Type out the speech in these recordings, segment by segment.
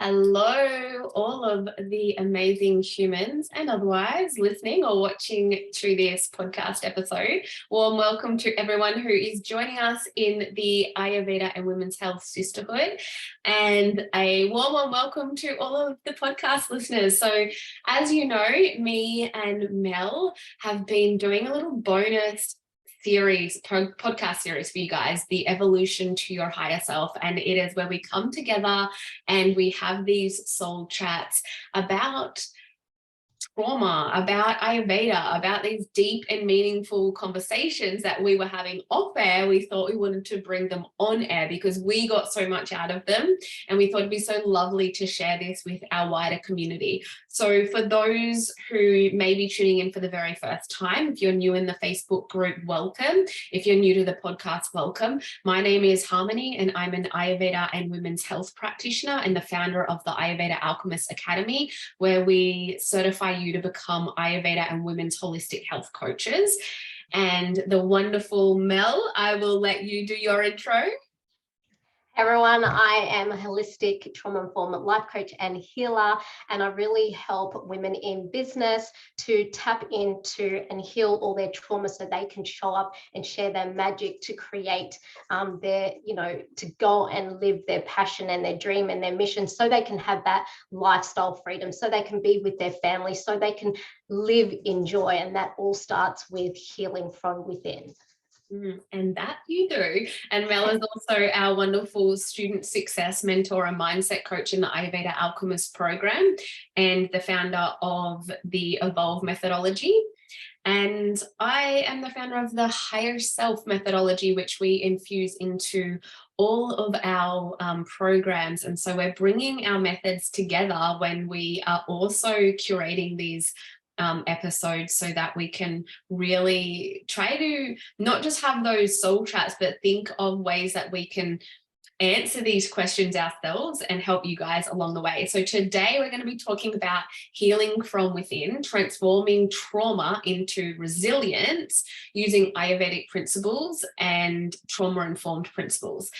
Hello, all of the amazing humans and otherwise listening or watching through this podcast episode. Warm welcome to everyone who is joining us in the Ayurveda and Women's Health Sisterhood, and a warm welcome to all of the podcast listeners. So as you know, me and Mel have been doing a little bonus podcast series for you guys, the evolution to your higher self. And it is where we come together and we have these soul chats about trauma, about Ayurveda, about these deep and meaningful conversations that we were having off air. We thought we wanted to bring them on air because we got so much out of them, and we thought it'd be so lovely to share this with our wider community. So for those who may be tuning in for the very first time, if you're new in the Facebook group, welcome. If you're new to the podcast, welcome. My name is Harmony and I'm an Ayurveda and women's health practitioner and the founder of the Ayurveda Alchemist Academy, where we certify you to become Ayurveda and women's holistic health coaches. And the wonderful Mel, I will let you do your intro. Hey everyone, I am a holistic trauma-informed life coach and healer, and I really help women in business to tap into and heal all their trauma so they can show up and share their magic to create to go and live their passion and their dream and their mission, so they can have that lifestyle freedom, so they can be with their family, so they can live in joy. And that all starts with healing from within. And that you do. And Mel is also our wonderful student success mentor and mindset coach in the Ayurveda Alchemist program and the founder of the Evolve methodology. And I am the founder of the higHERself methodology, which we infuse into all of our programs. And so we're bringing our methods together when we are also curating these episodes, so that we can really try to not just have those soul chats, but think of ways that we can answer these questions ourselves and help you guys along the way. So today we're going to be talking about healing from within, transforming trauma into resilience using Ayurvedic principles and trauma-informed principles.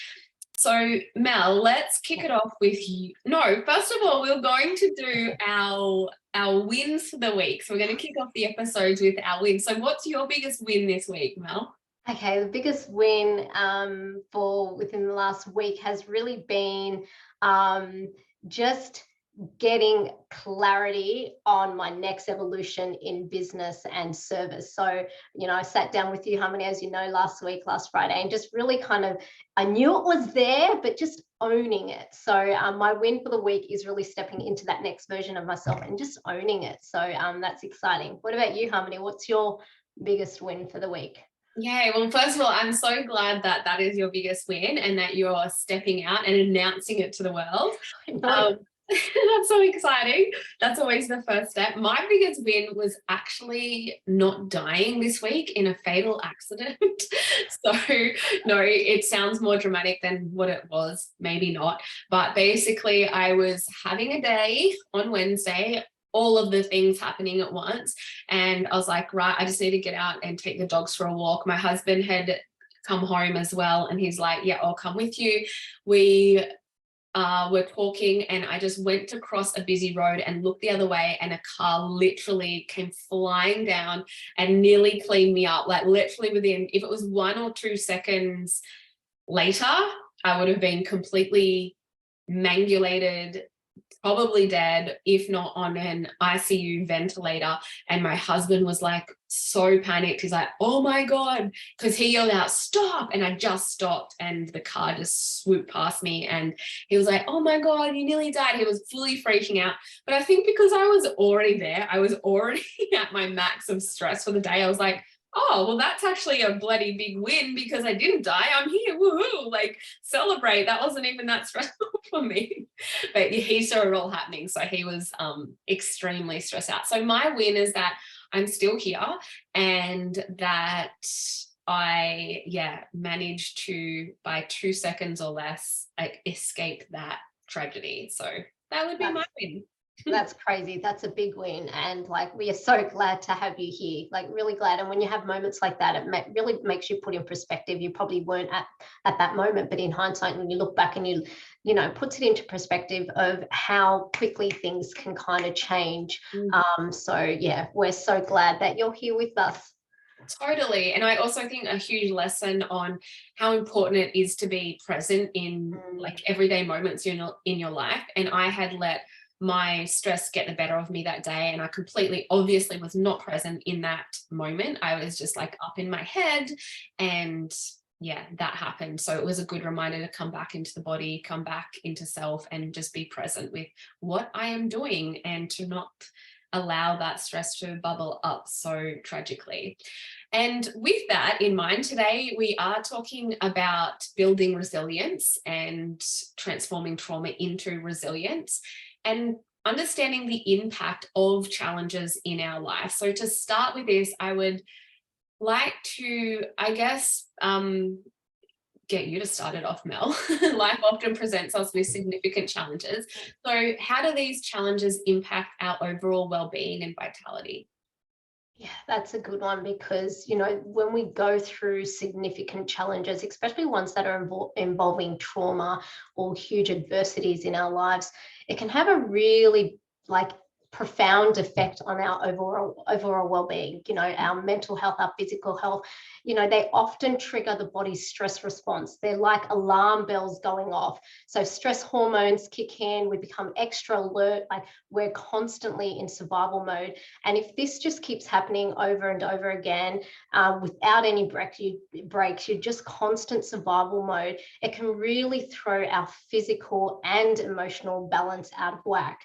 So Mel, let's kick it off with you. No, first of all, we're going to do our wins for the week. So we're going to kick off the episodes with our wins. So what's your biggest win this week, Mel? Okay, the biggest win for within the last week has really been just getting clarity on my next evolution in business and service. So, I sat down with you, Harmony, as you know, last Friday, and just really I knew it was there, but just owning it. So my win for the week is really stepping into that next version of myself and just owning it. So that's exciting. What about you, Harmony? What's your biggest win for the week? Yeah, well, first of all, I'm so glad that that is your biggest win and that you're stepping out and announcing it to the world. That's so exciting. That's always the first step. My biggest win was actually not dying this week in a fatal accident. So no, it sounds more dramatic than what it was, maybe not. But basically I was having a day on Wednesday, all of the things happening at once. And I was like, right, I just need to get out and take the dogs for a walk. My husband had come home as well. And he's like, yeah, I'll come with you. We're talking, and I just went to cross a busy road and looked the other way, and a car literally came flying down and nearly cleaned me up. Like literally within, if it was 1 or 2 seconds later, I would have been completely mangulated, probably dead, if not on an ICU ventilator. And my husband was like so panicked. He's like, oh my God, because he yelled out, stop. And I just stopped and the car just swooped past me. And he was like, oh my God, you nearly died. He was fully freaking out. But I think because I was already there, I was already at my max of stress for the day. I was like, oh, well, that's actually a bloody big win because I didn't die. I'm here. Woohoo. Like, celebrate. That wasn't even that stressful for me. But he saw it all happening. So he was extremely stressed out. So my win is that I'm still here and that I, managed to, by 2 seconds or less, escape that tragedy. So that would be my win. That's crazy. That's a big win. And like, we are so glad to have you here, like really glad. And when you have moments like that, it really makes you put in perspective. You probably weren't at that moment, but in hindsight, when you look back and puts it into perspective of how quickly things can kind of change. So yeah, we're so glad that you're here with us. Totally. And I also think a huge lesson on how important it is to be present in like everyday moments in your life. And I had let my stress get the better of me that day, and I completely obviously was not present in that moment. I was just like up in my head, and yeah, that happened. So it was a good reminder to come back into the body, come back into self, and just be present with what I am doing, and to not allow that stress to bubble up so tragically. And with that in mind, today we are talking about building resilience and transforming trauma into resilience, and understanding the impact of challenges in our life. So to start with this, I would like to, I guess, get you to start it off, Mel. Life often presents us with significant challenges. So how do these challenges impact our overall well-being and vitality? Yeah, that's a good one, because, when we go through significant challenges, especially ones that are involving trauma or huge adversities in our lives, it can have a really profound effect on our overall well-being, our mental health, our physical health. They often trigger the body's stress response. They're like alarm bells going off. So stress hormones kick in, we become extra alert, like we're constantly in survival mode. And if this just keeps happening over and over again, without any breaks, you're just constant survival mode, it can really throw our physical and emotional balance out of whack.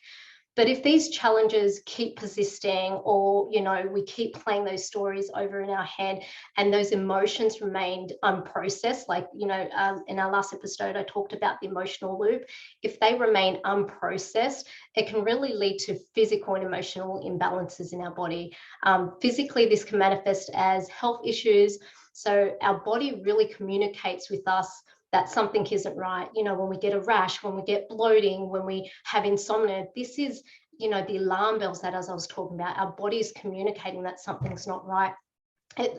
But if these challenges keep persisting, or, we keep playing those stories over in our head, and those emotions remained unprocessed, like, in our last episode, I talked about the emotional loop. If they remain unprocessed, it can really lead to physical and emotional imbalances in our body. Physically, this can manifest as health issues. So our body really communicates with us that something isn't right. When we get a rash, when we get bloating, when we have insomnia, this is, the alarm bells that, as I was talking about, our body is communicating that something's not right.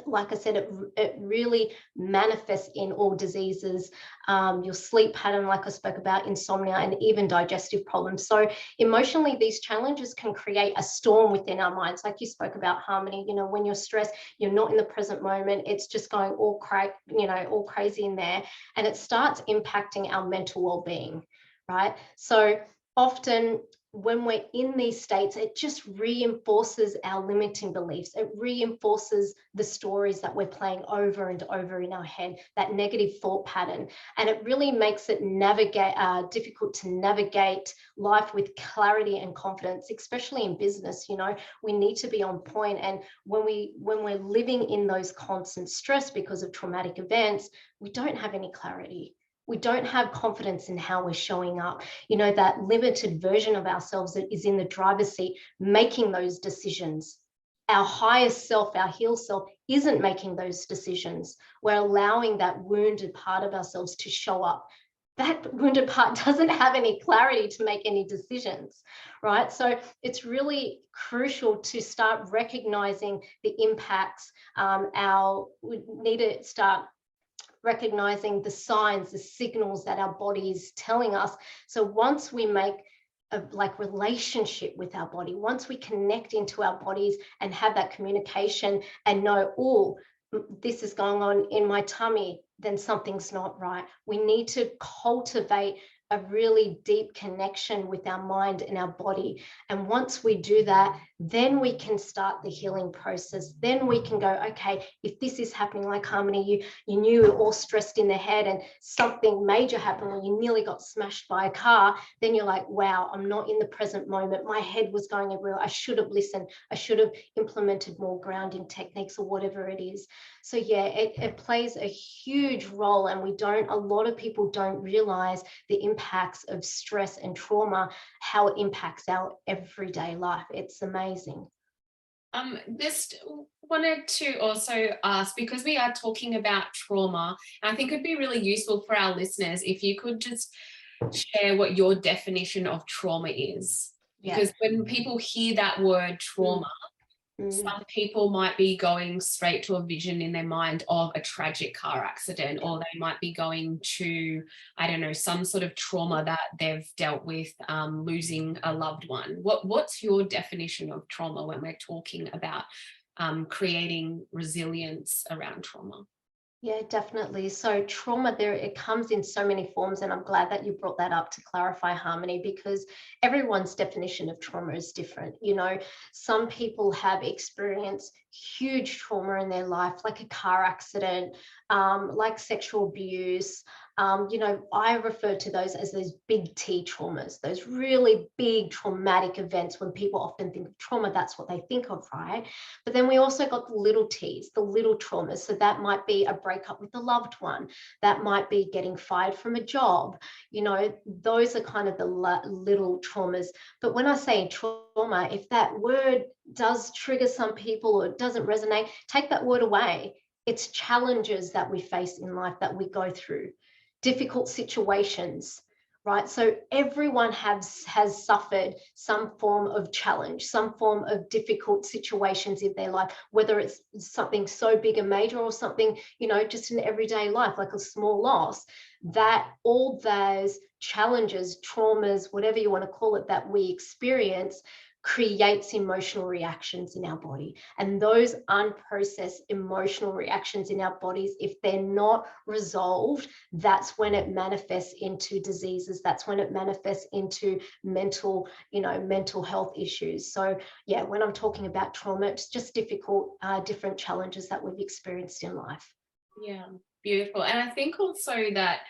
Like I said, it really manifests in all diseases, your sleep pattern, like I spoke about, insomnia, and even digestive problems. So emotionally, these challenges can create a storm within our minds. Like you spoke about, Harmony, when you're stressed, you're not in the present moment. It's just going all crazy in there, and it starts impacting our mental well-being, right? So often, when we're in these states, it just reinforces our limiting beliefs. It reinforces the stories that we're playing over and over in our head, that negative thought pattern. And it really makes it difficult to navigate life with clarity and confidence, especially in business. We need to be on point. And when we're living in those constant stress because of traumatic events, we don't have any clarity. We don't have confidence in how we're showing up. That limited version of ourselves that is in the driver's seat, making those decisions. Our highest self, our healed self, isn't making those decisions. We're allowing that wounded part of ourselves to show up. That wounded part doesn't have any clarity to make any decisions, right? So it's really crucial to start recognizing the impacts. We need to start recognizing the signs, the signals that our body is telling us. So once we make a relationship with our body, once we connect into our bodies and have that communication and know, oh, this is going on in my tummy, then something's not right. We need to cultivate a really deep connection with our mind and our body. And once we do that, then we can start the healing process. Then we can go, okay, if this is happening, like Harmony, you knew you were all stressed in the head and something major happened when you nearly got smashed by a car, then you're like, wow, I'm not in the present moment. My head was going everywhere. I should have listened. I should have implemented more grounding techniques or whatever it is. So yeah, it plays a huge role, and a lot of people don't realize the impacts of stress and trauma, how it impacts our everyday life. It's amazing. Just wanted to also ask, because we are talking about trauma, I think it'd be really useful for our listeners if you could just share what your definition of trauma is. Because when people hear that word trauma, some people might be going straight to a vision in their mind of a tragic car accident, or they might be going to, I don't know, some sort of trauma that they've dealt with, losing a loved one. What's your definition of trauma when we're talking about creating resilience around trauma? Yeah, definitely. So trauma, it comes in so many forms, and I'm glad that you brought that up to clarify, Harmony, because everyone's definition of trauma is different. Some people have experienced huge trauma in their life, like a car accident, like sexual abuse. I refer to those as those big T traumas, those really big traumatic events. When people often think of trauma, that's what they think of, right? But then we also got the little T's, the little traumas. So that might be a breakup with a loved one. That might be getting fired from a job. Those are kind of the little traumas. But when I say trauma, if that word does trigger some people or it doesn't resonate, take that word away. It's challenges that we face in life, that we go through, difficult situations, right? So everyone has suffered some form of challenge, some form of difficult situations in their life, whether it's something so big and major or something, just in everyday life, like a small loss. That all those challenges, traumas, whatever you want to call it, that we experience creates emotional reactions in our body. And those unprocessed emotional reactions in our bodies, if they're not resolved, that's when it manifests into diseases. That's when it manifests into mental health issues. So yeah, when I'm talking about trauma, it's just difficult, different challenges that we've experienced in life. Yeah, beautiful. And I think also that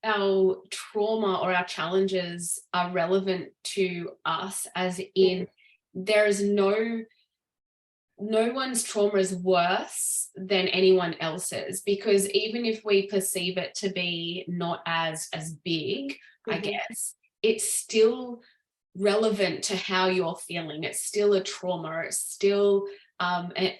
our trauma or our challenges are relevant to us, as in there is no one's trauma is worse than anyone else's, because even if we perceive it to be not as big, I guess, it's still relevant to how you're feeling. It's still a trauma. It's still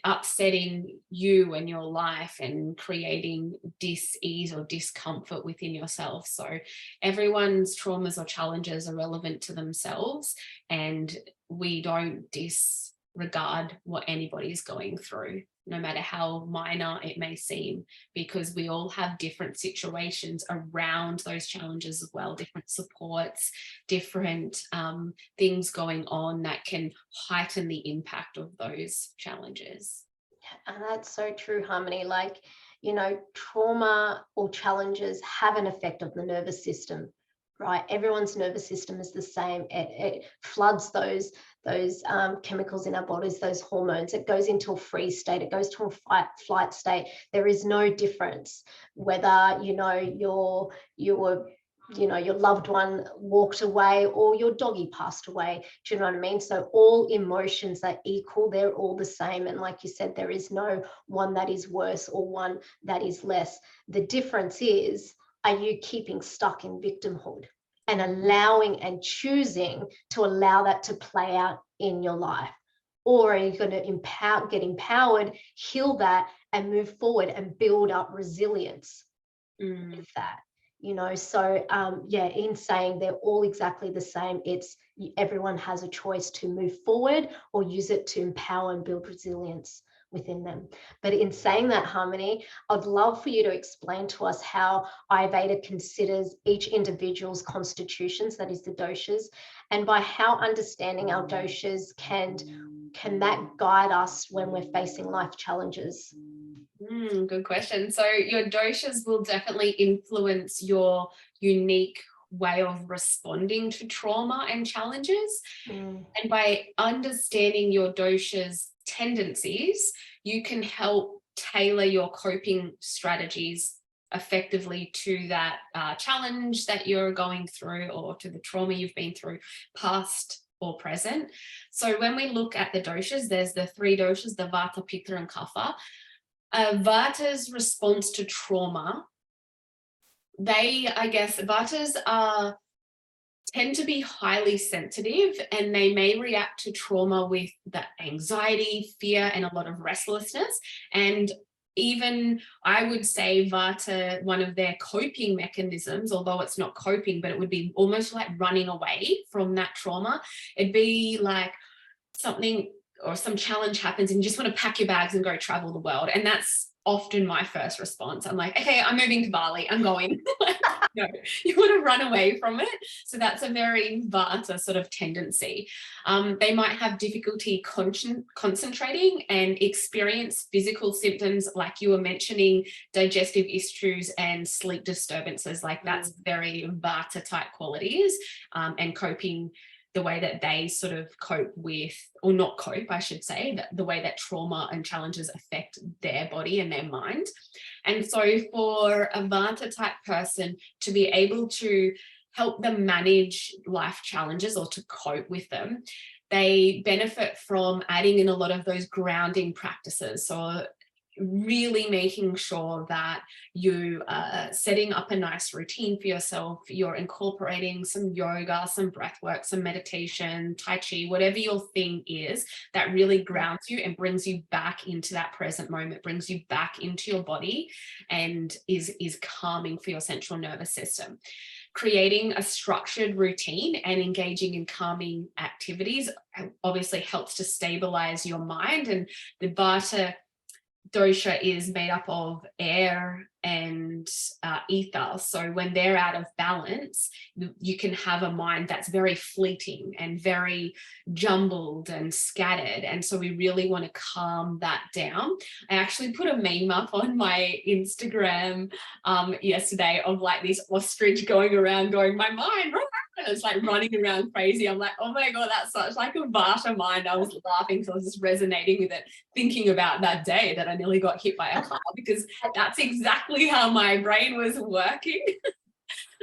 upsetting you and your life and creating dis-ease or discomfort within yourself. So everyone's traumas or challenges are relevant to themselves, and we don't disregard what anybody's going through, no matter how minor it may seem, because we all have different situations around those challenges as well, different supports, different things going on that can heighten the impact of those challenges. And that's so true, Harmony. Like, trauma or challenges have an effect on the nervous system, right? Everyone's nervous system is the same. It floods those chemicals in our bodies, those hormones. It goes into a freeze state. It goes to a flight state. There is no difference whether your loved one walked away or your doggy passed away. Do you know what I mean? So all emotions are equal. They're all the same. And like you said, there is no one that is worse or one that is less. The difference is, are you keeping stuck in victimhood and allowing and choosing to allow that to play out in your life? Or are you going to get empowered, heal that, and move forward and build up resilience with that? So in saying they're all exactly the same, it's everyone has a choice to move forward or use it to empower and build resilience within them. But in saying that, Harmony, I'd love for you to explain to us how Ayurveda considers each individual's constitutions, that is the doshas, and by how understanding our doshas can that guide us when we're facing life challenges. Good question. So your doshas will definitely influence your unique way of responding to trauma and challenges. And by understanding your dosha's tendencies, you can help tailor your coping strategies effectively to that challenge that you're going through, or to the trauma you've been through, past or present. So when we look at the doshas, there's the three doshas, the vata, pitta, and kapha. Vata's response to trauma, Vatas tend to be highly sensitive, and they may react to trauma with the anxiety, fear, and a lot of restlessness. And even I would say Vata, one of their coping mechanisms, although it's not coping, but it would be almost like running away from that trauma. It'd be like something or some challenge happens and you just want to pack your bags and go travel the world. And that's often my first response. I'm like, okay, I'm moving to Bali. I'm going. No, you want to run away from it. So that's a very Vata sort of tendency. They might have difficulty concentrating and experience physical symptoms like you were mentioning, digestive issues and sleep disturbances. Like that's very Vata type qualities, and coping, the way that they sort of cope with, or not cope, I should say, the way that trauma and challenges affect their body and their mind. And so for a Vata type person to be able to help them manage life challenges or to cope with them, they benefit from adding in a lot of those grounding practices. So really making sure that you are setting up a nice routine for yourself. You're incorporating some yoga, some breath work, some meditation, Tai Chi, whatever your thing is that really grounds you and brings you back into that present moment, brings you back into your body and is calming for your central nervous system. Creating a structured routine and engaging in calming activities obviously helps to stabilize your mind. And the Vata dosha is made up of air and ether. So when they're out of balance, you can have a mind that's very fleeting and very jumbled and scattered. And so we really want to calm that down. I actually put a meme up on my Instagram yesterday of like this ostrich going around going, my mind, and it's like running around crazy. I'm like, oh my God, that's such like a Vata mind. I was laughing, so I was just resonating with it, thinking about that day that I nearly got hit by a car, because that's exactly how my brain was working.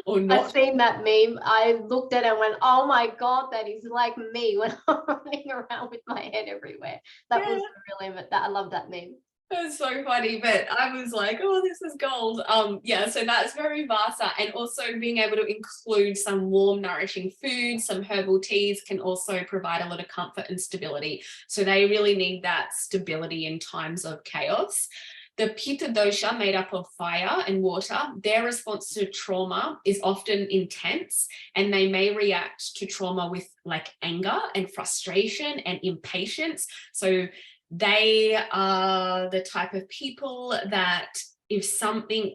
Or not. I've seen that meme. I looked at it and went, oh my God, that is like me when I'm running around with my head everywhere. That was really, I love that meme. It was so funny, but I was like, oh, this is gold. Yeah, so that's very Vata. And also being able to include some warm, nourishing food, some herbal teas can also provide a lot of comfort and stability. So they really need that stability in times of chaos. The Pitta dosha, made up of fire and water, their response to trauma is often intense, and they may react to trauma with like anger and frustration and impatience. So they are the type of people that if something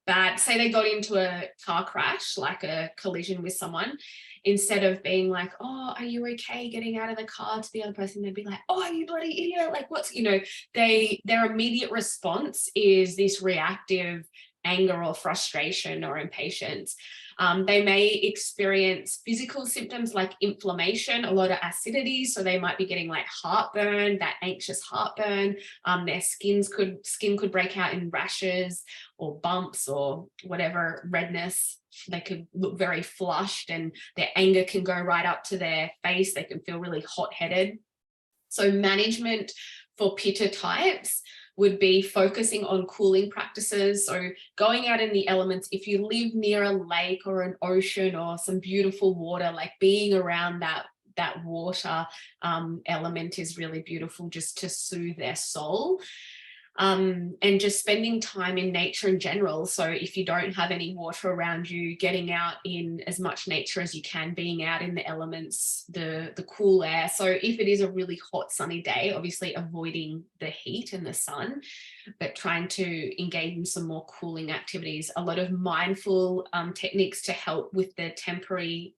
bad, say they got into a car crash, like a collision with someone, instead of being like, oh, are you okay getting out of the car, to the other person, they'd be like, oh, you bloody idiot, like what's, their immediate response is this reactive anger or frustration or impatience. They may experience physical symptoms like inflammation, a lot of acidity. So they might be getting like heartburn, that anxious heartburn. Their skin could break out in rashes or bumps or whatever, redness. They could look very flushed, and their anger can go right up to their face. They can feel really hot-headed. So management for Pitta types would be focusing on cooling practices. So going out in the elements, if you live near a lake or an ocean or some beautiful water, like being around that water element is really beautiful, just to soothe their soul. And just spending time in nature in general. So if you don't have any water around you, getting out in as much nature as you can, being out in the elements, the cool air. So if it is a really hot sunny day, obviously avoiding the heat and the sun, but trying to engage in some more cooling activities. A lot of mindful techniques to help with their temporary,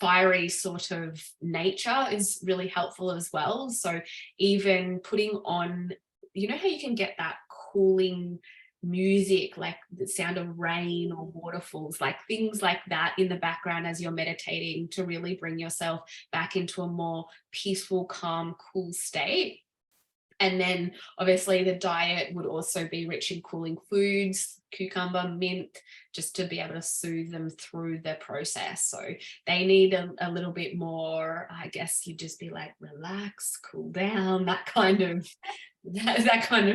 fiery sort of nature is really helpful as well. So even putting on, you know how you can get that cooling music, like the sound of rain or waterfalls, like things like that in the background as you're meditating, to really bring yourself back into a more peaceful, calm, cool state. And then obviously the diet would also be rich in cooling foods, cucumber, mint, just to be able to soothe them through the process. So they need a little bit more, I guess you'd just be like, relax, cool down, that kind of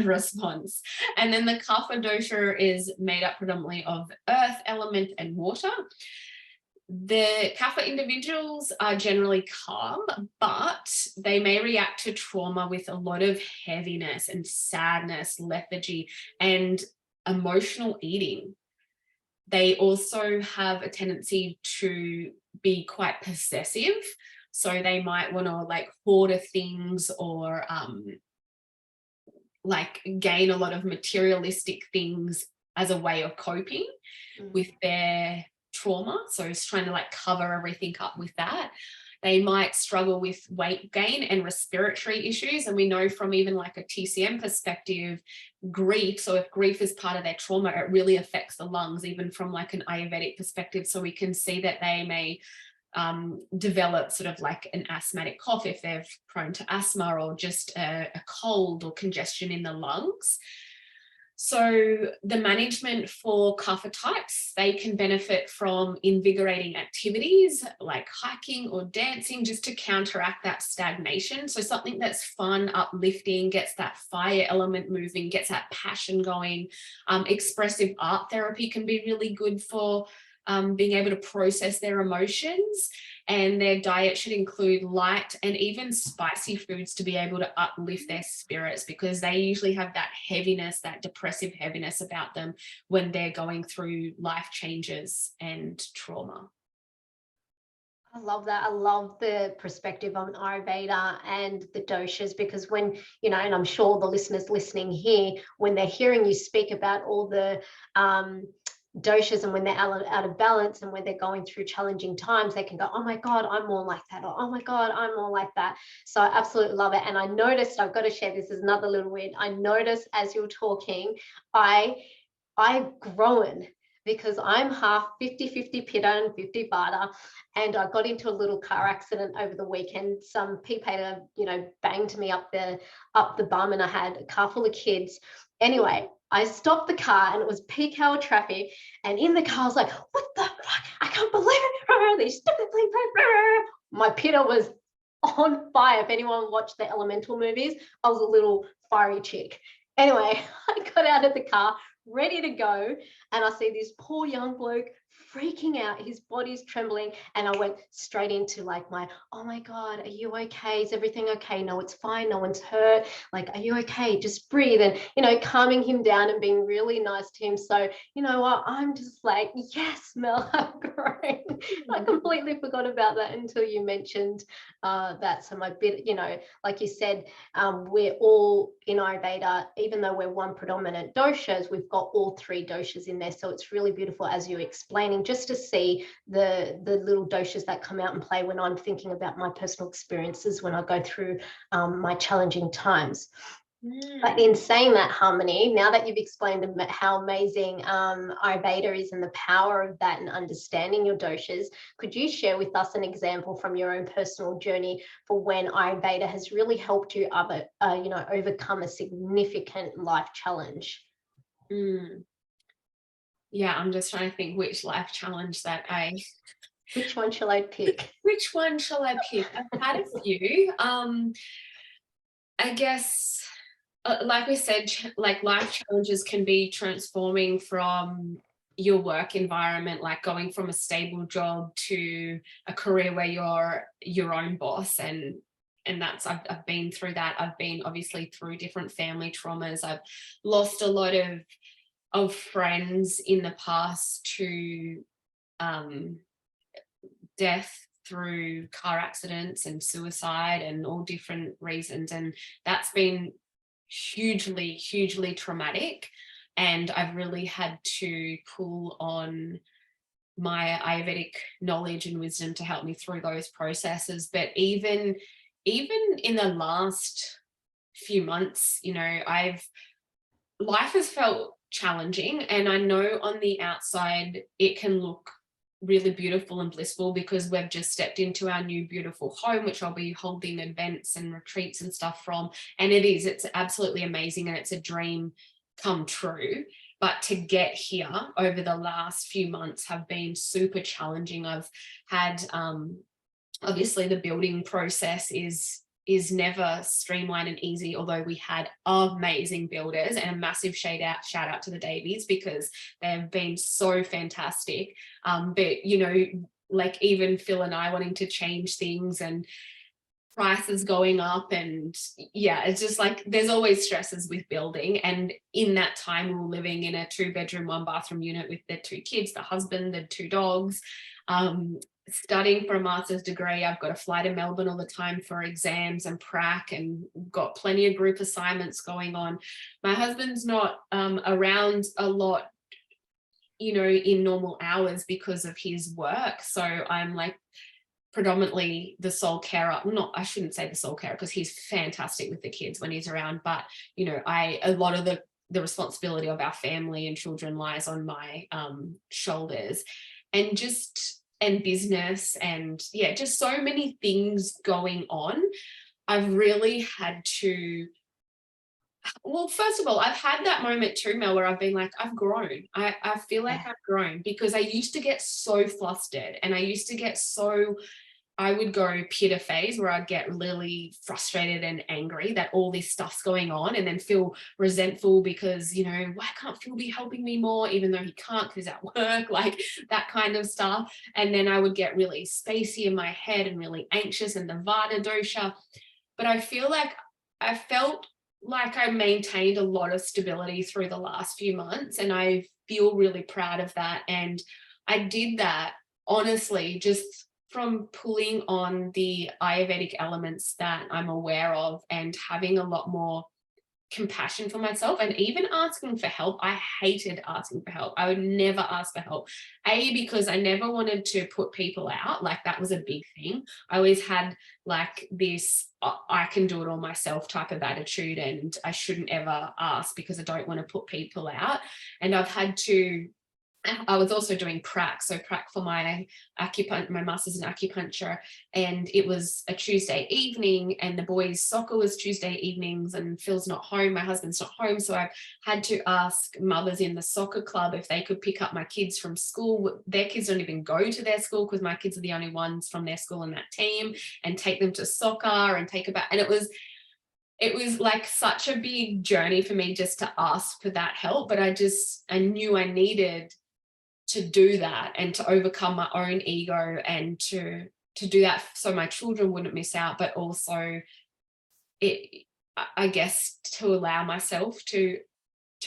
response. And then the Kapha dosha is made up predominantly of earth element and water. The Kapha individuals are generally calm, but they may react to trauma with a lot of heaviness and sadness, lethargy, and emotional eating. They also have a tendency to be quite possessive. So they might want to like hoard things or like gain a lot of materialistic things as a way of coping with their trauma. So it's trying to like cover everything up with that. They might struggle with weight gain and respiratory issues. And we know from even like a TCM perspective, grief, so if grief is part of their trauma, it really affects the lungs, even from like an Ayurvedic perspective. So we can see that they may develop sort of like an asthmatic cough if they're prone to asthma, or just a cold or congestion in the lungs. So the management for kapha types, they can benefit from invigorating activities like hiking or dancing, just to counteract that stagnation. So something that's fun, uplifting, gets that fire element moving, gets that passion going. Expressive art therapy can be really good for being able to process their emotions, and their diet should include light and even spicy foods to be able to uplift their spirits, because they usually have that heaviness, that depressive heaviness about them when they're going through life changes and trauma. I love that. I love the perspective on Ayurveda and the doshas, because when, you know, and I'm sure the listeners listening here, when they're hearing you speak about all the doshas and when they're out of balance and when they're going through challenging times, they can go, oh my God, I'm more like that, or oh my God, I'm more like that. So I absolutely love it. And I noticed, I've got to share this as another little weird, I noticed as you're talking, I've grown, because I'm half 50-50 Pitta and 50 Vata. And I got into a little car accident over the weekend. Some peepater, you know, banged me up the bum, and I had a car full of kids. Anyway, I stopped the car and it was peak hour traffic. And in the car, I was like, what the fuck? I can't believe it. These stupid things. My Pitta was on fire. If anyone watched the Elemental movies, I was a little fiery chick. Anyway, I got out of the car, ready to go, and I see this poor young bloke freaking out, his body's trembling, and I went straight into like my, oh my God, are you okay? Is everything okay? No, it's fine, no one's hurt. Like, are you okay? Just breathe. And, you know, calming him down and being really nice to him. So, you know what, I'm just like, yes, Mel, I've grown. I completely forgot about that until you mentioned that. So my bit, you know, like you said, we're all in Ayurveda, even though we're one predominant doshas, we've got all three doshas in there. So it's really beautiful, as you're explaining, just to see the little doshas that come out and play when I'm thinking about my personal experiences when I go through my challenging times. But in saying that, Harmony, now that you've explained how amazing Ayurveda is and the power of that and understanding your doshas, could you share with us an example from your own personal journey for when Ayurveda has really helped you you know, overcome a significant life challenge? Yeah, I'm just trying to think which life challenge that Which one shall I pick? Which one shall I pick? I've had a few. I guess, like we said, like life challenges can be transforming from your work environment, like going from a stable job to a career where you're your own boss. And that's, I've been through that. I've been obviously through different family traumas. I've lost a lot of friends in the past to death through car accidents and suicide and all different reasons. And that's been hugely traumatic. And I've really had to pull on my Ayurvedic knowledge and wisdom to help me through those processes. But even in the last few months, you know, life has felt challenging, and I know on the outside it can look really beautiful and blissful because we've just stepped into our new beautiful home, which I'll be holding events and retreats and stuff from, and it's absolutely amazing, and it's a dream come true. But to get here over the last few months have been super challenging. I've had obviously the building process is never streamlined and easy, although we had amazing builders, and a massive shout out to the Davies because they've been so fantastic. But you know, like even Phil and I wanting to change things and prices going up, and yeah, it's just like there's always stresses with building. And in that time we were living in a 2-bedroom 1-bathroom unit with the 2 kids, the husband, the 2 dogs, studying for a master's degree. I've got to fly to Melbourne all the time for exams and prac, and got plenty of group assignments going on. My husband's not around a lot, you know, in normal hours because of his work, so I'm like predominantly the sole carer. Not, I shouldn't say the sole carer, because he's fantastic with the kids when he's around, but you know, a lot of the responsibility of our family and children lies on my shoulders, and business, and yeah, just so many things going on. I've really had to, well, first of all, I've had that moment too, Mel, where I've been like, I've grown. I feel like I've grown, because I used to get so flustered, and I used to get so, I would go pitta phase where I'd get really frustrated and angry that all this stuff's going on, and then feel resentful because, you know, why can't Phil be helping me more, even though he can't because he's at work, like that kind of stuff. And then I would get really spacey in my head and really anxious, and the Vata dosha. But I feel like I felt like I maintained a lot of stability through the last few months, and I feel really proud of that. And I did that honestly just from pulling on the Ayurvedic elements that I'm aware of, and having a lot more compassion for myself, and even asking for help. I hated asking for help. I would never ask for help. Because I never wanted to put people out. Like that was a big thing. I always had like this, I can do it all myself type of attitude, and I shouldn't ever ask because I don't want to put people out. And I was also doing prac for my my master's in acupuncture, and it was a Tuesday evening, and the boys' soccer was Tuesday evenings, and Phil's not home, my husband's not home, so I had to ask mothers in the soccer club if they could pick up my kids from school. Their kids don't even go to their school because my kids are the only ones from their school in that team, and take them to soccer and take about, and it was like such a big journey for me just to ask for that help. But I knew I needed to do that, and to overcome my own ego, and to do that so my children wouldn't miss out, but also I guess to allow myself to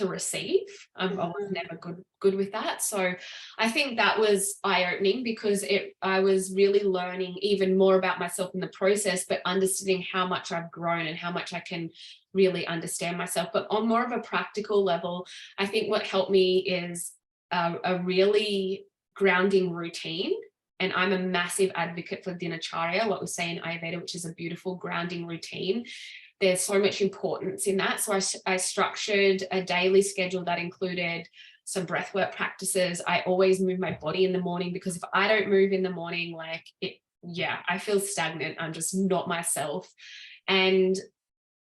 receive. I was never good with that. So I think that was eye-opening, because I was really learning even more about myself in the process, but understanding how much I've grown and how much I can really understand myself. But on more of a practical level, I think what helped me is a really grounding routine. And I'm a massive advocate for dinacharya, what we say in Ayurveda, which is a beautiful grounding routine. There's so much importance in that. So I structured a daily schedule that included some breathwork practices. I always move my body in the morning, because if I don't move in the morning, like I feel stagnant. I'm just not myself. And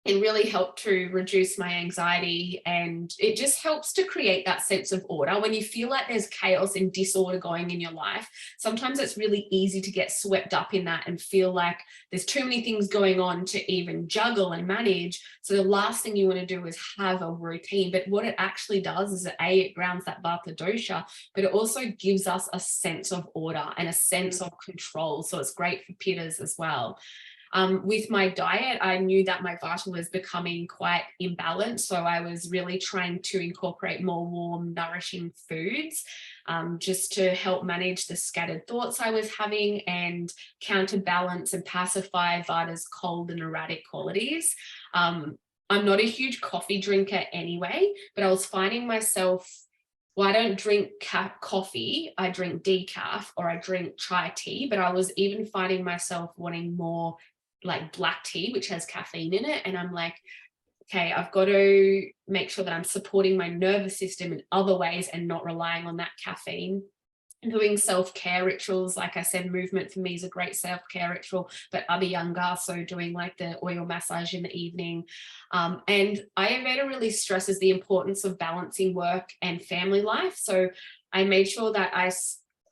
it really helped to reduce my anxiety, and it just helps to create that sense of order. When you feel like there's chaos and disorder going in your life, sometimes it's really easy to get swept up in that and feel like there's too many things going on to even juggle and manage. So the last thing you want to do is have a routine. But what it actually does is that it grounds that Vata dosha, but it also gives us a sense of order and a sense of control. So it's great for pittas as well. With my diet, I knew that my Vata was becoming quite imbalanced. So I was really trying to incorporate more warm, nourishing foods, just to help manage the scattered thoughts I was having, and counterbalance and pacify Vata's cold and erratic qualities. I'm not a huge coffee drinker anyway, but I was finding myself, well, I don't drink coffee, I drink decaf, or I drink chai tea, but I was even finding myself wanting more like black tea, which has caffeine in it. And I'm like, okay, I've got to make sure that I'm supporting my nervous system in other ways and not relying on that caffeine. Doing self-care rituals, like I said, movement for me is a great self-care ritual, but Abhyanga, so doing like the oil massage in the evening. And Ayurveda really stresses the importance of balancing work and family life. So I made sure that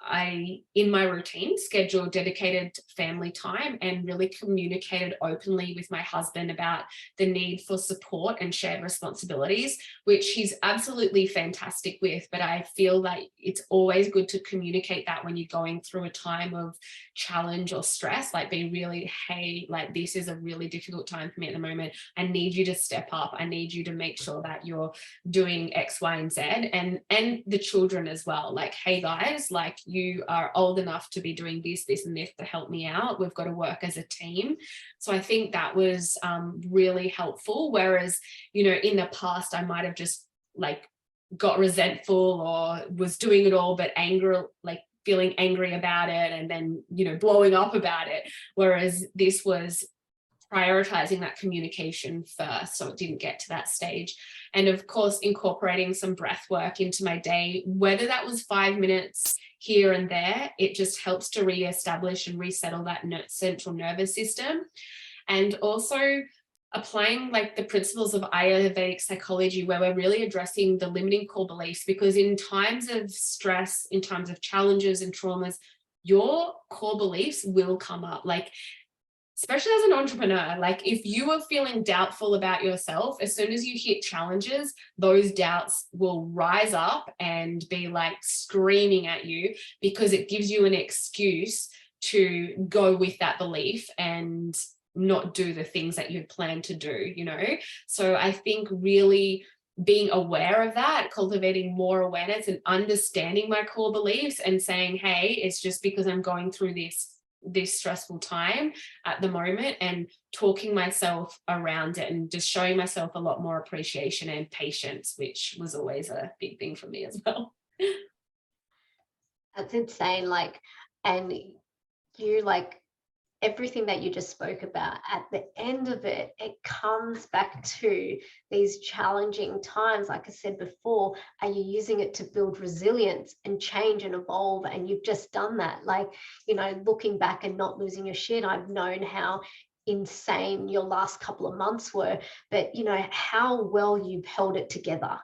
I, in my routine, scheduled dedicated family time and really communicated openly with my husband about the need for support and shared responsibilities, which he's absolutely fantastic with. But I feel that it's always good to communicate that when you're going through a time of challenge or stress, like be really, hey, like this is a really difficult time for me at the moment. I need you to step up. I need you to make sure that you're doing X, Y, and Z, and the children as well. Like, hey guys, like you are old enough to be doing this, this, and this to help me out. We've got to work as a team. So I think that was really helpful. Whereas, you know, in the past, I might have just like got resentful or was doing it all, but feeling angry about it and then, you know, blowing up about it. Whereas this was prioritizing that communication first, so it didn't get to that stage. And of course, incorporating some breath work into my day, whether that was 5 minutes here and there, it just helps to reestablish and resettle that central nervous system. And also applying like the principles of Ayurvedic psychology, where we're really addressing the limiting core beliefs, because in times of stress, in times of challenges and traumas, your core beliefs will come up. Like, especially as an entrepreneur, like if you are feeling doubtful about yourself, as soon as you hit challenges, those doubts will rise up and be like screaming at you, because it gives you an excuse to go with that belief and not do the things that you'd planned to do, you know? So I think really being aware of that, cultivating more awareness and understanding my core beliefs and saying, hey, it's just because I'm going through this stressful time at the moment, and talking myself around it and just showing myself a lot more appreciation and patience, which was always a big thing for me as well. That's insane. Like, and you like everything that you just spoke about, at the end of it, it comes back to these challenging times. Like I said before, are you using it to build resilience and change and evolve? And you've just done that. Like, you know, looking back and not losing your shit, I've known how insane your last couple of months were, but you know, how well you've held it together.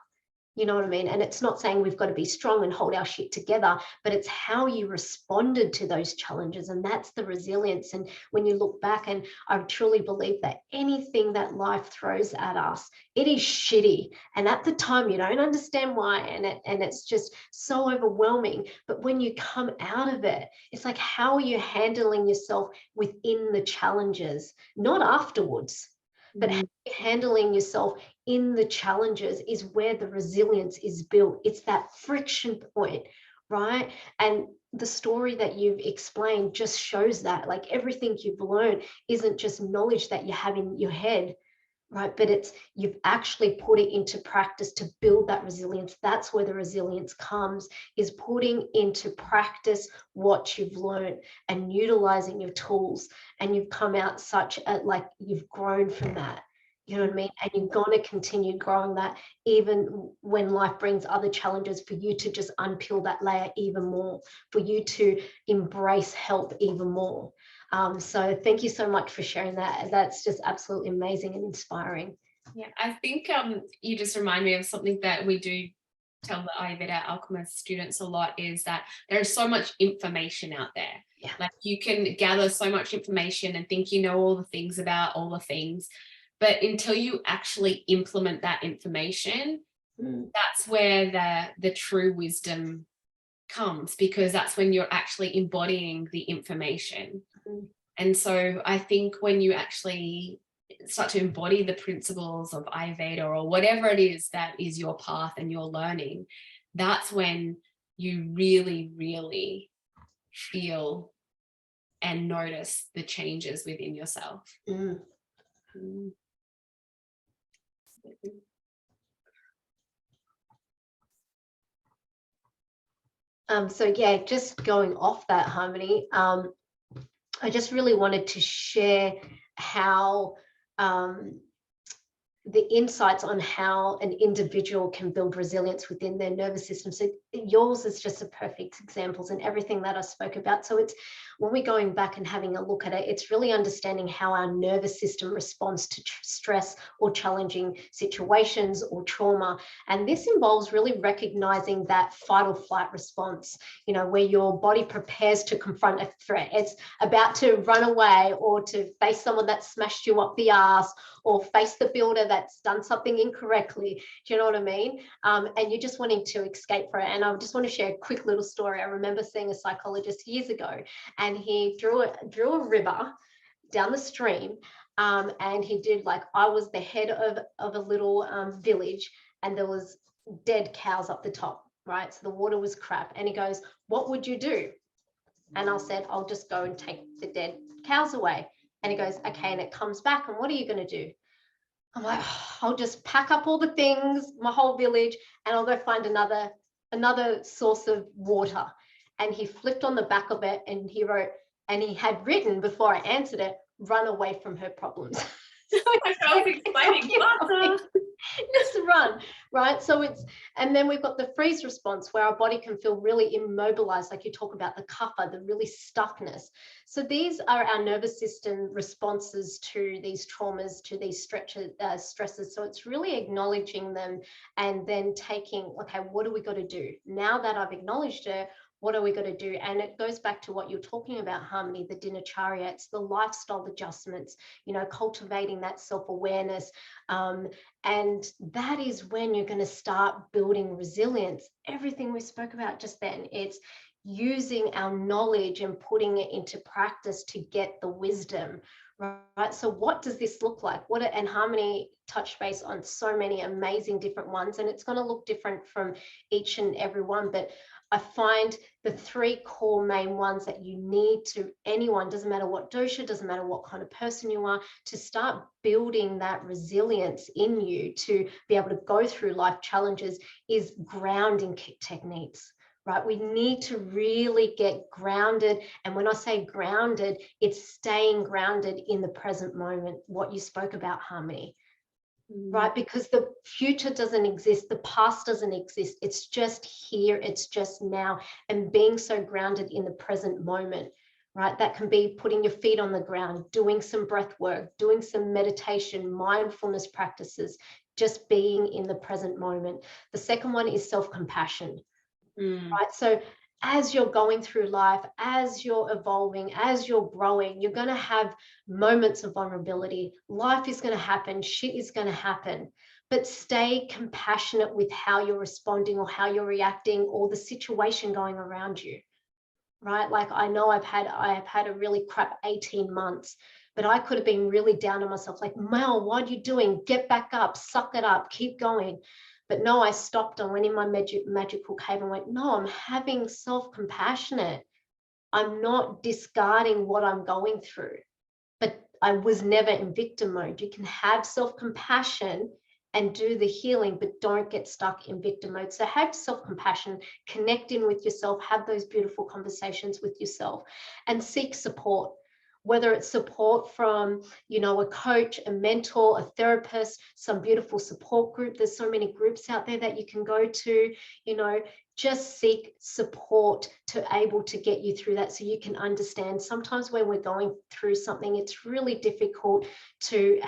You know what I mean? And it's not saying we've got to be strong and hold our shit together, but it's how you responded to those challenges. And that's the resilience. And when you look back, and I truly believe that anything that life throws at us, it is shitty. And at the time, you don't understand why. And it's just so overwhelming. But when you come out of it, it's like, how are you handling yourself within the challenges, not afterwards? But how you're handling yourself in the challenges is where the resilience is built. It's that friction point, right? And the story that you've explained just shows that, like, everything you've learned isn't just knowledge that you have in your head, right? But it's, you've actually put it into practice to build that resilience. That's where the resilience comes, is putting into practice what you've learned and utilizing your tools. And you've come out such a, like, you've grown from that. You know what I mean? And you're going to continue growing that even when life brings other challenges, for you to just unpeel that layer even more, for you to embrace help even more. So thank you so much for sharing that. That's just absolutely amazing and inspiring. Yeah, I think you just remind me of something that we do tell the Ayurveda alchemist students a lot, is that there's so much information out there. Yeah. Like, you can gather so much information and think you know all the things about all the things, but until you actually implement that information, that's where the true wisdom comes, because that's when you're actually embodying the information. And so I think when you actually start to embody the principles of Ayurveda, or whatever it is that is your path and your learning, that's when you really, really feel and notice the changes within yourself. So yeah, just going off that, Harmony, I just really wanted to share how the insights on how an individual can build resilience within their nervous system. So yours is just a perfect examples in everything that I spoke about. So it's when we're going back and having a look at it, it's really understanding how our nervous system responds to stress or challenging situations or trauma. And this involves really recognizing that fight or flight response, where your body prepares to confront a threat. It's about to run away or to face someone that smashed you up the ass or face the builder that's done something incorrectly. Do you know what I mean? And you're just wanting to escape for it. And I just want to share a quick little story. I remember seeing a psychologist years ago, and he drew a river down the stream, and he did, like, I was the head of a little village, and there was dead cows up the top, right? So the water was crap. And he goes, what would you do? And I said, I'll just go and take the dead cows away. And he goes, okay. And it comes back, and what are you going to do? I'm like, I'll just pack up all the things, my whole village, and I'll go find another source of water. And he flipped on the back of it, and he wrote, and he had written before I answered it, run away from her problems. So I was explaining just run, right? So and then we've got the freeze response, where our body can feel really immobilized, like you talk about the kapha, the really stuckness. So these are our nervous system responses to these traumas, to these stresses. So it's really acknowledging them and then taking, okay, what do we got to do? Now that I've acknowledged it, what are we going to do? And it goes back to what you're talking about, Harmony, the dinacharya. It's the lifestyle adjustments, cultivating that self-awareness. And that is when you're going to start building resilience. Everything we spoke about just then, it's using our knowledge and putting it into practice to get the wisdom, right? So what does this look like? And Harmony touched base on so many amazing different ones, and it's going to look different from each and every one, but I find the three core main ones that you need to, anyone, doesn't matter what dosha, doesn't matter what kind of person you are, to start building that resilience in you to be able to go through life challenges, is grounding techniques, right? We need to really get grounded. And when I say grounded, it's staying grounded in the present moment, what you spoke about, Harmony. Right? Because the future doesn't exist, the past doesn't exist. It's just here, it's just now. And being so grounded in the present moment, right? That can be putting your feet on the ground, doing some breath work, doing some meditation, mindfulness practices, just being in the present moment. The second one is self-compassion, right? So as you're going through life, as you're evolving, as you're growing, you're going to have moments of vulnerability. Life is going to happen. Shit is going to happen. But stay compassionate with how you're responding or how you're reacting or the situation going around you, right? Like, I know I've had a really crap 18 months, but I could have been really down on myself. Like, Mel, what are you doing? Get back up, suck it up, keep going. But no, I stopped. I went in my magical cave and went, no, I'm having self-compassionate. I'm not discarding what I'm going through. But I was never in victim mode. You can have self-compassion and do the healing, but don't get stuck in victim mode. So have self-compassion, connect in with yourself, have those beautiful conversations with yourself, and seek support. Whether it's support from, a coach, a mentor, a therapist, some beautiful support group. There's so many groups out there that you can go to, just seek support to able to get you through that, so you can understand. Sometimes when we're going through something, it's really difficult to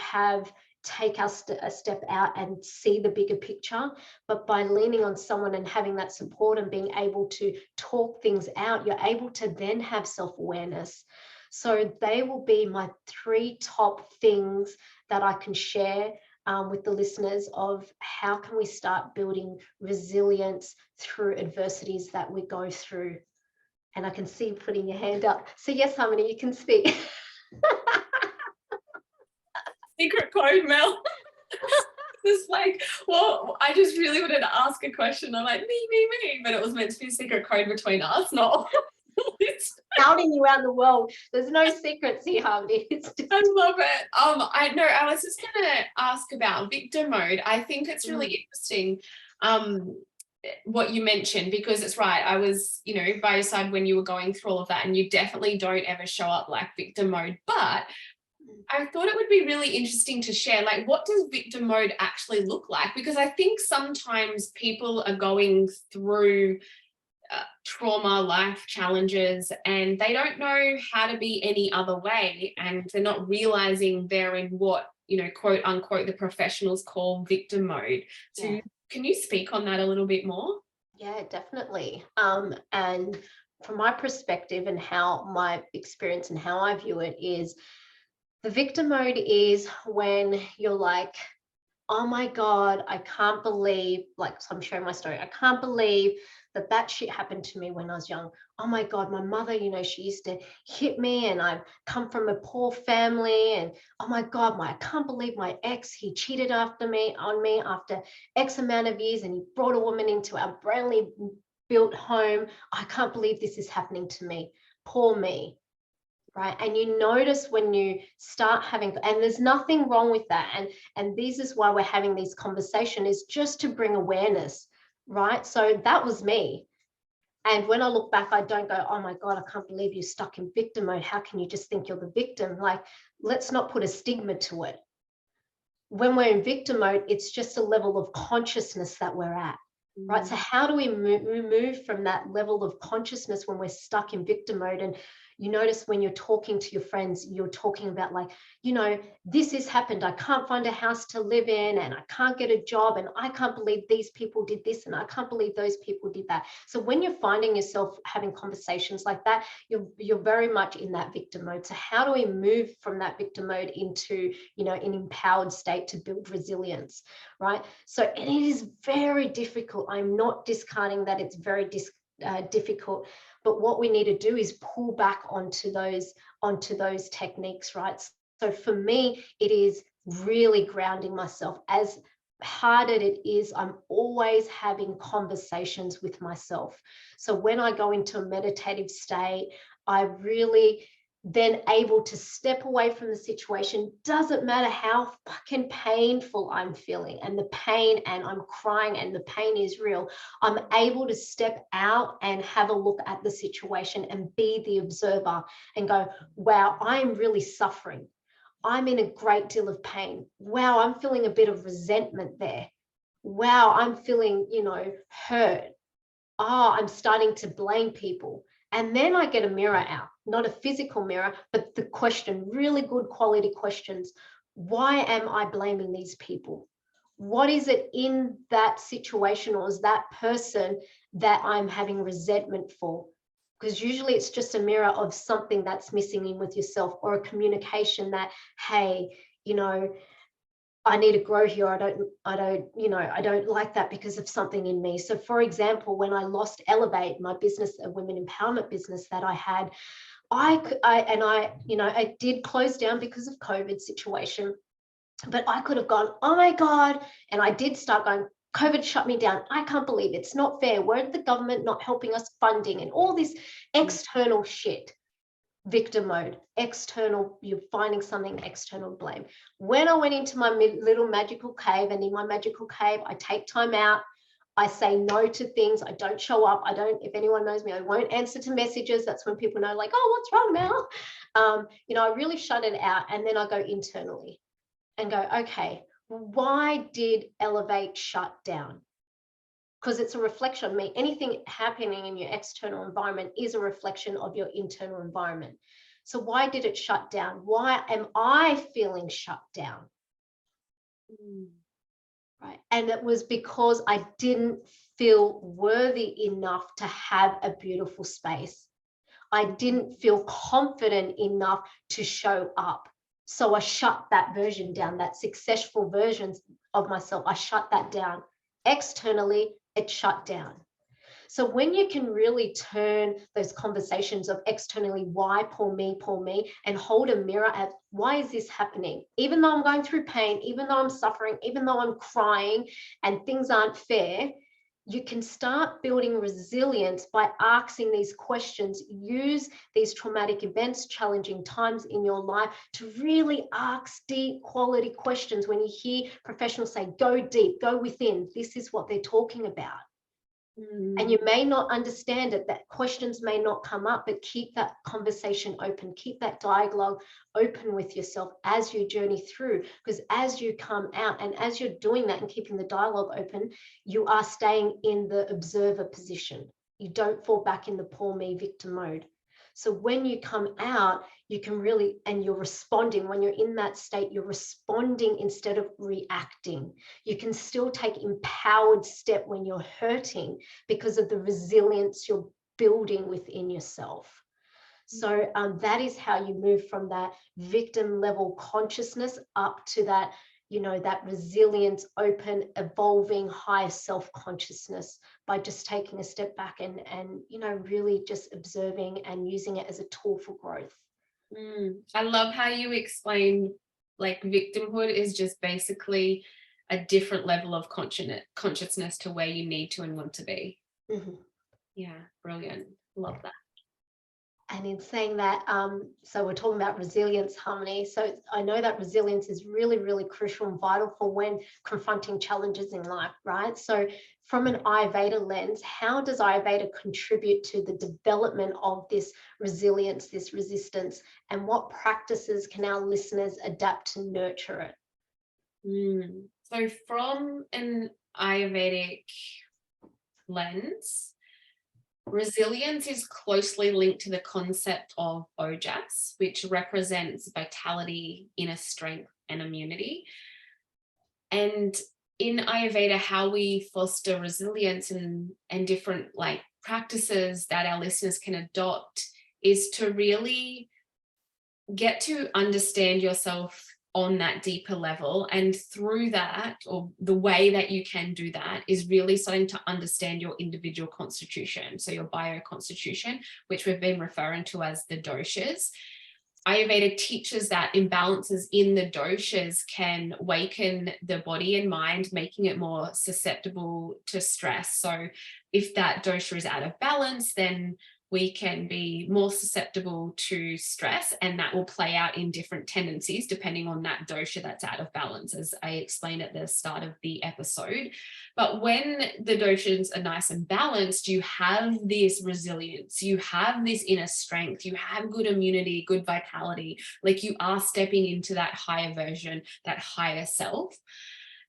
take us a step out and see the bigger picture. But by leaning on someone and having that support and being able to talk things out, you're able to then have self-awareness. So they will be my three top things that I can share with the listeners of how can we start building resilience through adversities that we go through. And I can see you putting your hand up. So yes, Harmony, you can speak. Secret code, Mel. It's like, well, I just really wanted to ask a question. I'm like, me, but it was meant to be a secret code between us, not Outing you around the world. There's no secrets here, Harmony. I love it. I was just gonna ask about victim mode. I think it's really interesting what you mentioned, because it's right. I was, by your side when you were going through all of that, and you definitely don't ever show up like victim mode. But I thought it would be really interesting to share, like, what does victim mode actually look like? Because I think sometimes people are going through trauma, life challenges, and they don't know how to be any other way. And they're not realizing they're in what, quote unquote, the professionals call victim mode. So Yeah. can you speak on that a little bit more? Yeah, definitely. And from my perspective and how my experience and how I view it is, the victim mode is when you're like, oh my God, I can't believe, like, so I'm sharing my story. I can't believe that shit happened to me when I was young. Oh my God, my mother, she used to hit me, and I've come from a poor family. And oh my God, I can't believe my ex, he cheated on me after X amount of years, and he brought a woman into our brandly built home. I can't believe this is happening to me. Poor me. Right. And you notice when you start having, and there's nothing wrong with that. And this is why we're having these conversations, is just to bring awareness. Right. So that was me. And when I look back, I don't go, oh my God, I can't believe you're stuck in victim mode. How can you just think you're the victim? Like, let's not put a stigma to it. When we're in victim mode, it's just a level of consciousness that we're at. Right. So how do we move from that level of consciousness when we're stuck in victim mode? And you notice when you're talking to your friends, you're talking about, like, this has happened. I can't find a house to live in, and I can't get a job, and I can't believe these people did this, and I can't believe those people did that. So when you're finding yourself having conversations like that, you're very much in that victim mode. So how do we move from that victim mode into, an empowered state to build resilience, right? So it is very difficult. I'm not discounting that it's very difficult, but what we need to do is pull back onto those techniques, right? So for me, it is really grounding myself. As hard as it is, I'm always having conversations with myself. So when I go into a meditative state, I really then able to step away from the situation. Doesn't matter how fucking painful I'm feeling, and the pain, and I'm crying, and the pain is real. I'm able to step out and have a look at the situation and be the observer and go, wow, I'm really suffering. I'm in a great deal of pain. Wow, I'm feeling a bit of resentment there. Wow, I'm feeling, hurt. I'm starting to blame people. And then I get a mirror out, not a physical mirror, but the question, really good quality questions. Why am I blaming these people? What is it in that situation, or is that person, that I'm having resentment for? Because usually it's just a mirror of something that's missing in with yourself, or a communication that, hey, I need to grow here. I don't like that because of something in me. So for example, when I lost Elevate, my business, a women empowerment business that I had, I did close down because of COVID situation, but I could have gone, oh my God. And I did start going, COVID shut me down. I can't believe it's not fair. Where's the government not helping us funding, and all this external shit? Victim mode, external, you're finding something external blame. When I went into my little magical cave, and in my magical cave, I take time out, I say no to things, I don't show up, if anyone knows me, I won't answer to messages. That's when people know, like, oh, what's wrong, Mel? I really shut it out, and then I go internally and go, okay, why did Elevate shut down? Because it's a reflection of me. Anything happening in your external environment is a reflection of your internal environment. So why did it shut down? Why am I feeling shut down? Right. And it was because I didn't feel worthy enough to have a beautiful space. I didn't feel confident enough to show up. So I shut that version down, that successful versions of myself. I shut that down. Externally, it shut down. So when you can really turn those conversations of externally, why poor me, and hold a mirror at, why is this happening? Even though I'm going through pain, even though I'm suffering, even though I'm crying and things aren't fair, you can start building resilience by asking these questions. Use these traumatic events, challenging times in your life to really ask deep quality questions. When you hear professionals say, go deep, go within, this is what they're talking about. And you may not understand it, that questions may not come up, but keep that conversation open, keep that dialogue open with yourself as you journey through. Because as you come out and as you're doing that and keeping the dialogue open, you are staying in the observer position. You don't fall back in the poor me victim mode. So when you come out, you can really, and you're responding, when you're in that state, you're responding instead of reacting. You can still take empowered step when you're hurting because of the resilience you're building within yourself. So that is how you move from that victim level consciousness up to that, that resilience, open, evolving, higher self-consciousness, by just taking a step back and really just observing and using it as a tool for growth. I love how you explain, like, victimhood is just basically a different level of consciousness to where you need to and want to be. Yeah, brilliant. Love that. And in saying that, so we're talking about resilience, Harmony. So I know that resilience is really, really crucial and vital for when confronting challenges in life, right? So from an Ayurveda lens, how does Ayurveda contribute to the development of this resilience, this resistance, and what practices can our listeners adapt to nurture it? So from an Ayurvedic lens, resilience is closely linked to the concept of Ojas, which represents vitality, inner strength, and immunity. And in Ayurveda, how we foster resilience and different practices that our listeners can adopt is to really get to understand yourself on that deeper level. And through that, or the way that you can do that, is really starting to understand your individual constitution. So your bioconstitution, which we've been referring to as the doshas. Ayurveda teaches that imbalances in the doshas can waken the body and mind, making it more susceptible to stress. So if that dosha is out of balance, then we can be more susceptible to stress, and that will play out in different tendencies depending on that dosha that's out of balance, as I explained at the start of the episode. But when the doshas are nice and balanced, you have this resilience, you have this inner strength, you have good immunity, good vitality, like you are stepping into that higher version, that higher self.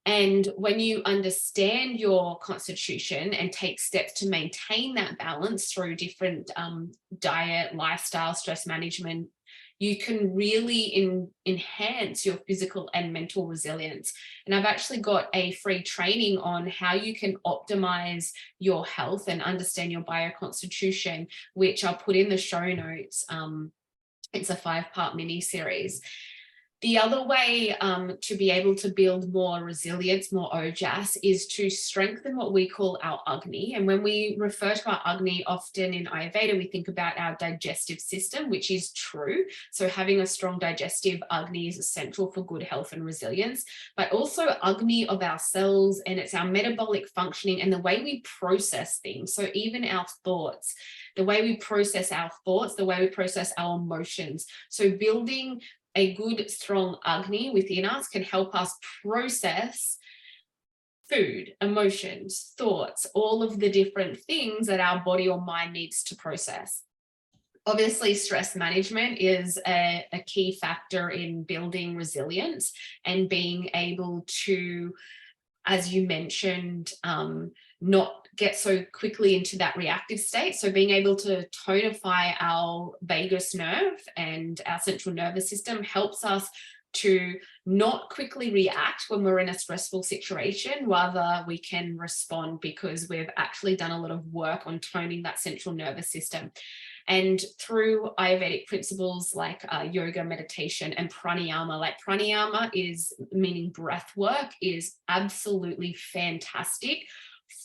And when you understand your constitution and take steps to maintain that balance through different diet, lifestyle, stress management, you can really enhance your physical and mental resilience. And I've actually got a free training on how you can optimize your health and understand your bioconstitution, which I'll put in the show notes. It's a 5-part mini series. The other way to be able to build more resilience, more ojas, is to strengthen what we call our Agni. And when we refer to our Agni, often in Ayurveda, we think about our digestive system, which is true. So having a strong digestive Agni is essential for good health and resilience, but also Agni of our cells, and it's our metabolic functioning and the way we process things. So even our thoughts, the way we process our thoughts, the way we process our emotions. So building a good, strong Agni within us can help us process food, emotions, thoughts, all of the different things that our body or mind needs to process. Obviously, stress management is a key factor in building resilience and being able to, as you mentioned, not get so quickly into that reactive state. So being able to tonify our vagus nerve and our central nervous system helps us to not quickly react when we're in a stressful situation, rather we can respond because we've actually done a lot of work on toning that central nervous system. And through Ayurvedic principles like yoga, meditation, and pranayama, like pranayama is meaning breath work, is absolutely fantastic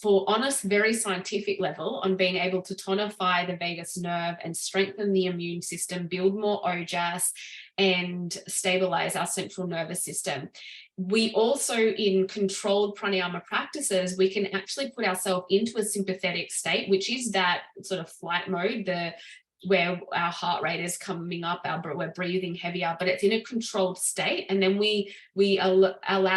for, on a very scientific level, on being able to tonify the vagus nerve and strengthen the immune system, build more ojas, and stabilize our central nervous system. We also, in controlled pranayama practices, we can actually put ourselves into a sympathetic state, which is that sort of flight mode, the where our heart rate is coming up, we're breathing heavier, but it's in a controlled state. And then we allow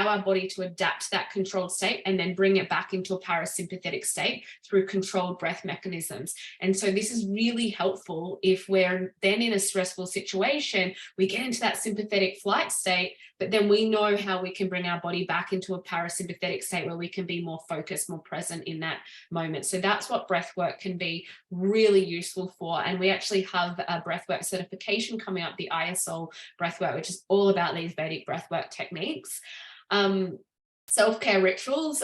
our body to adapt to that controlled state and then bring it back into a parasympathetic state through controlled breath mechanisms. And so this is really helpful if we're then in a stressful situation, we get into that sympathetic flight state, but then we know how we can bring our body back into a parasympathetic state where we can be more focused, more present in that moment. So that's what breath work can be really useful for. And we actually have a breathwork certification coming up, the higHERself breathwork, which is all about these Vedic breathwork techniques. Self-care rituals,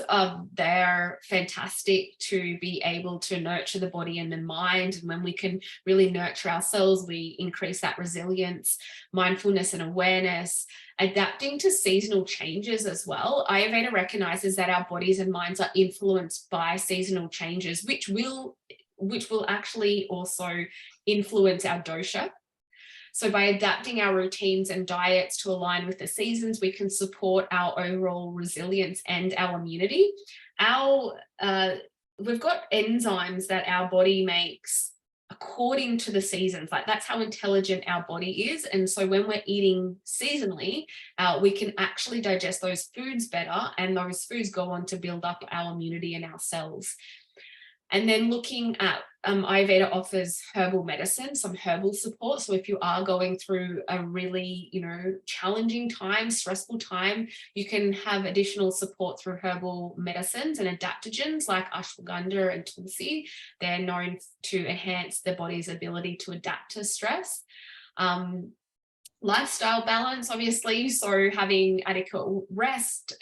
they're fantastic to be able to nurture the body and the mind. And when we can really nurture ourselves, we increase that resilience, mindfulness and awareness, adapting to seasonal changes as well. Ayurveda recognizes that our bodies and minds are influenced by seasonal changes, which will actually also influence our dosha. So by adapting our routines and diets to align with the seasons, we can support our overall resilience and our immunity. We've got enzymes that our body makes according to the seasons. Like, that's how intelligent our body is. And so when we're eating seasonally, we can actually digest those foods better, and those foods go on to build up our immunity and our cells. And then looking at Ayurveda offers herbal medicine, some herbal support. So if you are going through a really, challenging time, stressful time, you can have additional support through herbal medicines and adaptogens like ashwagandha and tulsi. They're known to enhance the body's ability to adapt to stress. Lifestyle balance, obviously, so having adequate rest,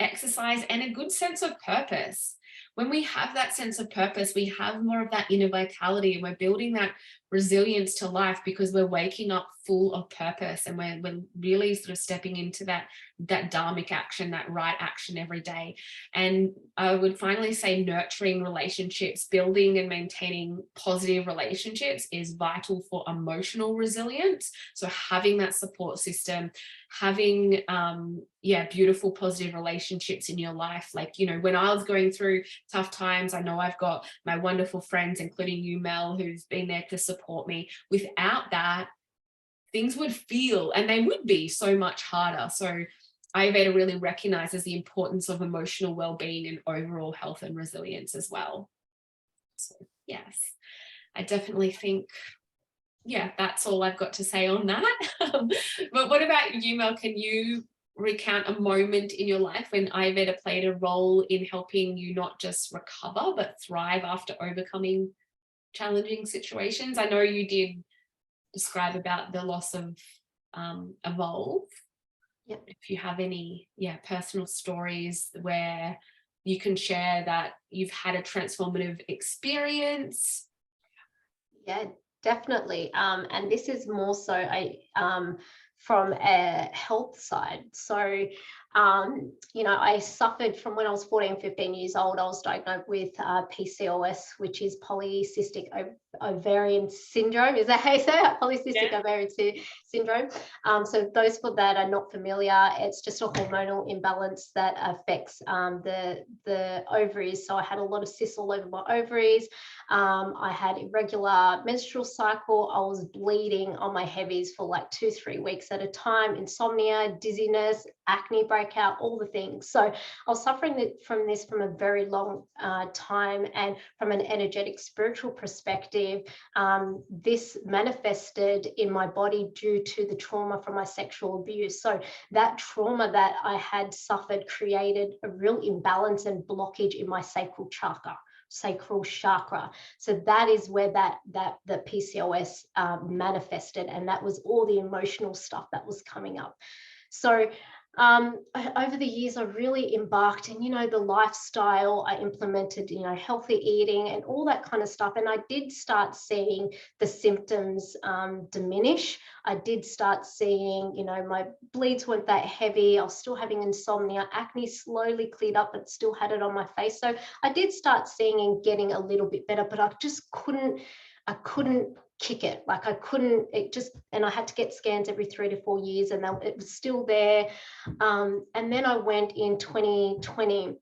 exercise, and a good sense of purpose. When we have that sense of purpose, we have more of that inner vitality, and we're building that resilience to life because we're waking up full of purpose, and we're really sort of stepping into that dharmic action, that right action every day. And I would finally say nurturing relationships, building and maintaining positive relationships is vital for emotional resilience. So having that support system, having beautiful positive relationships in your life. Like, when I was going through tough times, I know I've got my wonderful friends, including you, Mel, who's been there to support me. Without that, things would feel, and they would be, so much harder. So Ayurveda really recognizes the importance of emotional well-being and overall health and resilience as well. So yes, I definitely think, that's all I've got to say on that. But what about you, Mel? Can you recount a moment in your life when Ayurveda played a role in helping you not just recover, but thrive after overcoming challenging situations? I know you did describe about the loss of Evolve. Yeah. If you have any personal stories where you can share that you've had a transformative experience. Yeah, definitely. And this is more so from a health side. So, I suffered from when I was 14, 15 years old. I was diagnosed with PCOS, which is polycystic ovarian syndrome. Is that how you say it? Polycystic ovarian syndrome. So those for that are not familiar, it's just a hormonal imbalance that affects the ovaries. So I had a lot of cysts all over my ovaries. I had irregular menstrual cycle. I was bleeding on my heavies for like 2-3 weeks at a time, insomnia, dizziness, acne breakout, all the things. So I was suffering from this from a very long time. And from an energetic, spiritual perspective, this manifested in my body due to the trauma from my sexual abuse. So that trauma that I had suffered created a real imbalance and blockage in my sacral chakra. So that is where the PCOS manifested, and that was all the emotional stuff that was coming up. So over the years, I really embarked in, the lifestyle. I implemented, healthy eating and all that kind of stuff. And I did start seeing the symptoms diminish. I did start seeing, my bleeds weren't that heavy. I was still having insomnia. Acne slowly cleared up, but still had it on my face. So I did start seeing and getting a little bit better, but I just couldn't kick it. Like and I had to get scans every 3 to 4 years, and it was still there. And then I went in 2020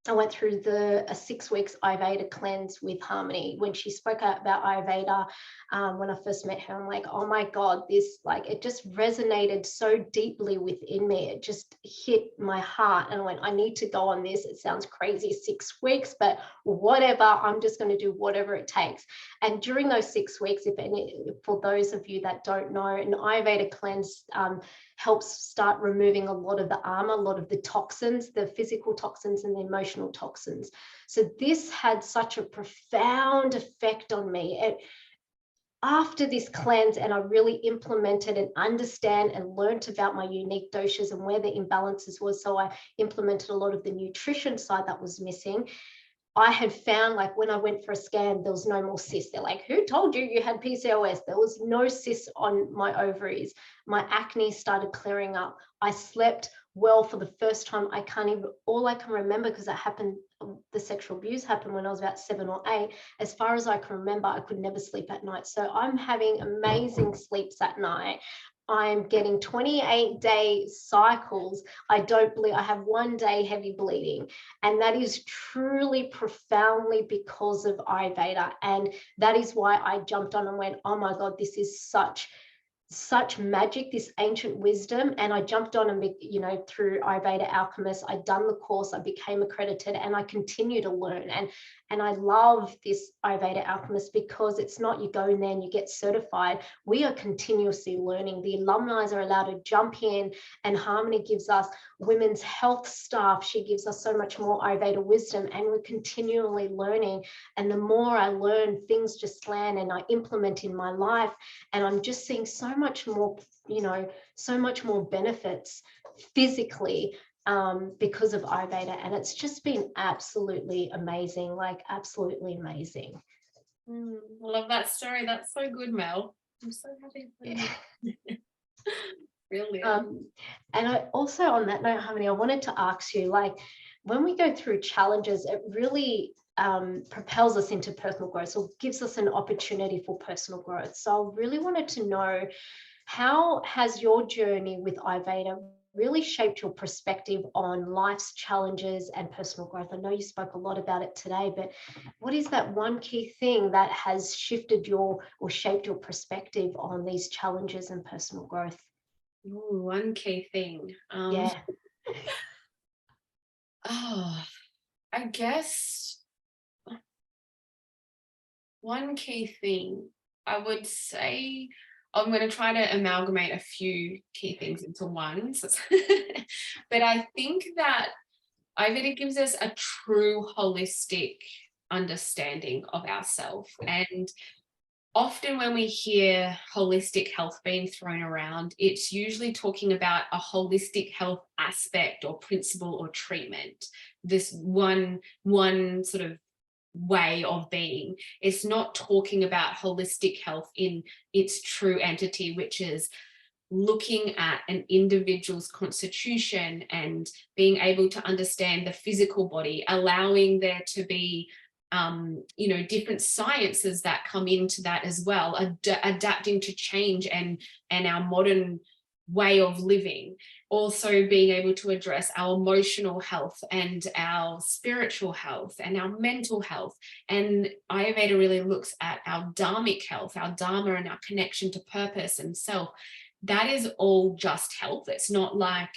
I went through a 6 weeks Ayurveda cleanse with Harmony. When she spoke about Ayurveda, when I first met her, I'm like, oh my God, this, like, it just resonated so deeply within me. It just hit my heart. And I went, I need to go on this. It sounds crazy, 6 weeks, but whatever, I'm just going to do whatever it takes. And during those 6 weeks, for those of you that don't know, an Ayurveda cleanse helps start removing a lot of the armor, a lot of the toxins, the physical toxins and the emotional toxins. So this had such a profound effect on me. After this cleanse, and I really implemented and understand and learned about my unique doshas and where the imbalances was. So I implemented a lot of the nutrition side that was missing. I had found, like, when I went for a scan, there was no more cysts. They're like, who told you you had PCOS? There was no cysts on my ovaries. My acne started clearing up. I slept well for the first time. All I can remember, because that happened, the sexual abuse happened when I was about 7 or 8. As far as I can remember, I could never sleep at night. So I'm having amazing sleeps at night. I'm getting 28-day cycles. I don't believe I have 1 day heavy bleeding. And that is truly profoundly because of Ayurveda. And that is why I jumped on and went, oh my God, this is such magic, this ancient wisdom. And I jumped on and, through Ayurveda Alchemist, I'd done the course, I became accredited, and I continue to learn. And I love this Ayurveda Alchemist because it's not you go in there and you get certified. We are continuously learning. The alumni are allowed to jump in, and Harmony gives us women's health staff. She gives us so much more Ayurveda wisdom, and we're continually learning. And the more I learn, things just land and I implement in my life. And I'm just seeing so much more, so much more benefits physically because of Ayurveda. And it's just been absolutely amazing, like absolutely amazing. I love that story. That's so good, Mel. I'm so happy for you. Brilliant. And I also, on that note, Harmony, I wanted to ask you, like, when we go through challenges, it really propels us into personal growth, or gives us an opportunity for personal growth. So I really wanted to know, how has your journey with Ayurveda really shaped your perspective on life's challenges and personal growth? I know you spoke a lot about it today, but what is that one key thing that has shifted or shaped your perspective on these challenges and personal growth? Ooh, one key thing. Yeah. I guess one key thing, I would say, I'm going to try to amalgamate a few key things into one. But I think that Ayurveda gives us a true holistic understanding of ourselves. And often when we hear holistic health being thrown around, it's usually talking about a holistic health aspect or principle or treatment. This one sort of way of being. It's not talking about holistic health in its true entity, which is looking at an individual's constitution and being able to understand the physical body, allowing there to be different sciences that come into that as well, adapting to change and our modern way of living. Also being able to address our emotional health and our spiritual health and our mental health. And Ayurveda really looks at our dharmic health, our dharma, and our connection to purpose and self. That is all just health. It's not like,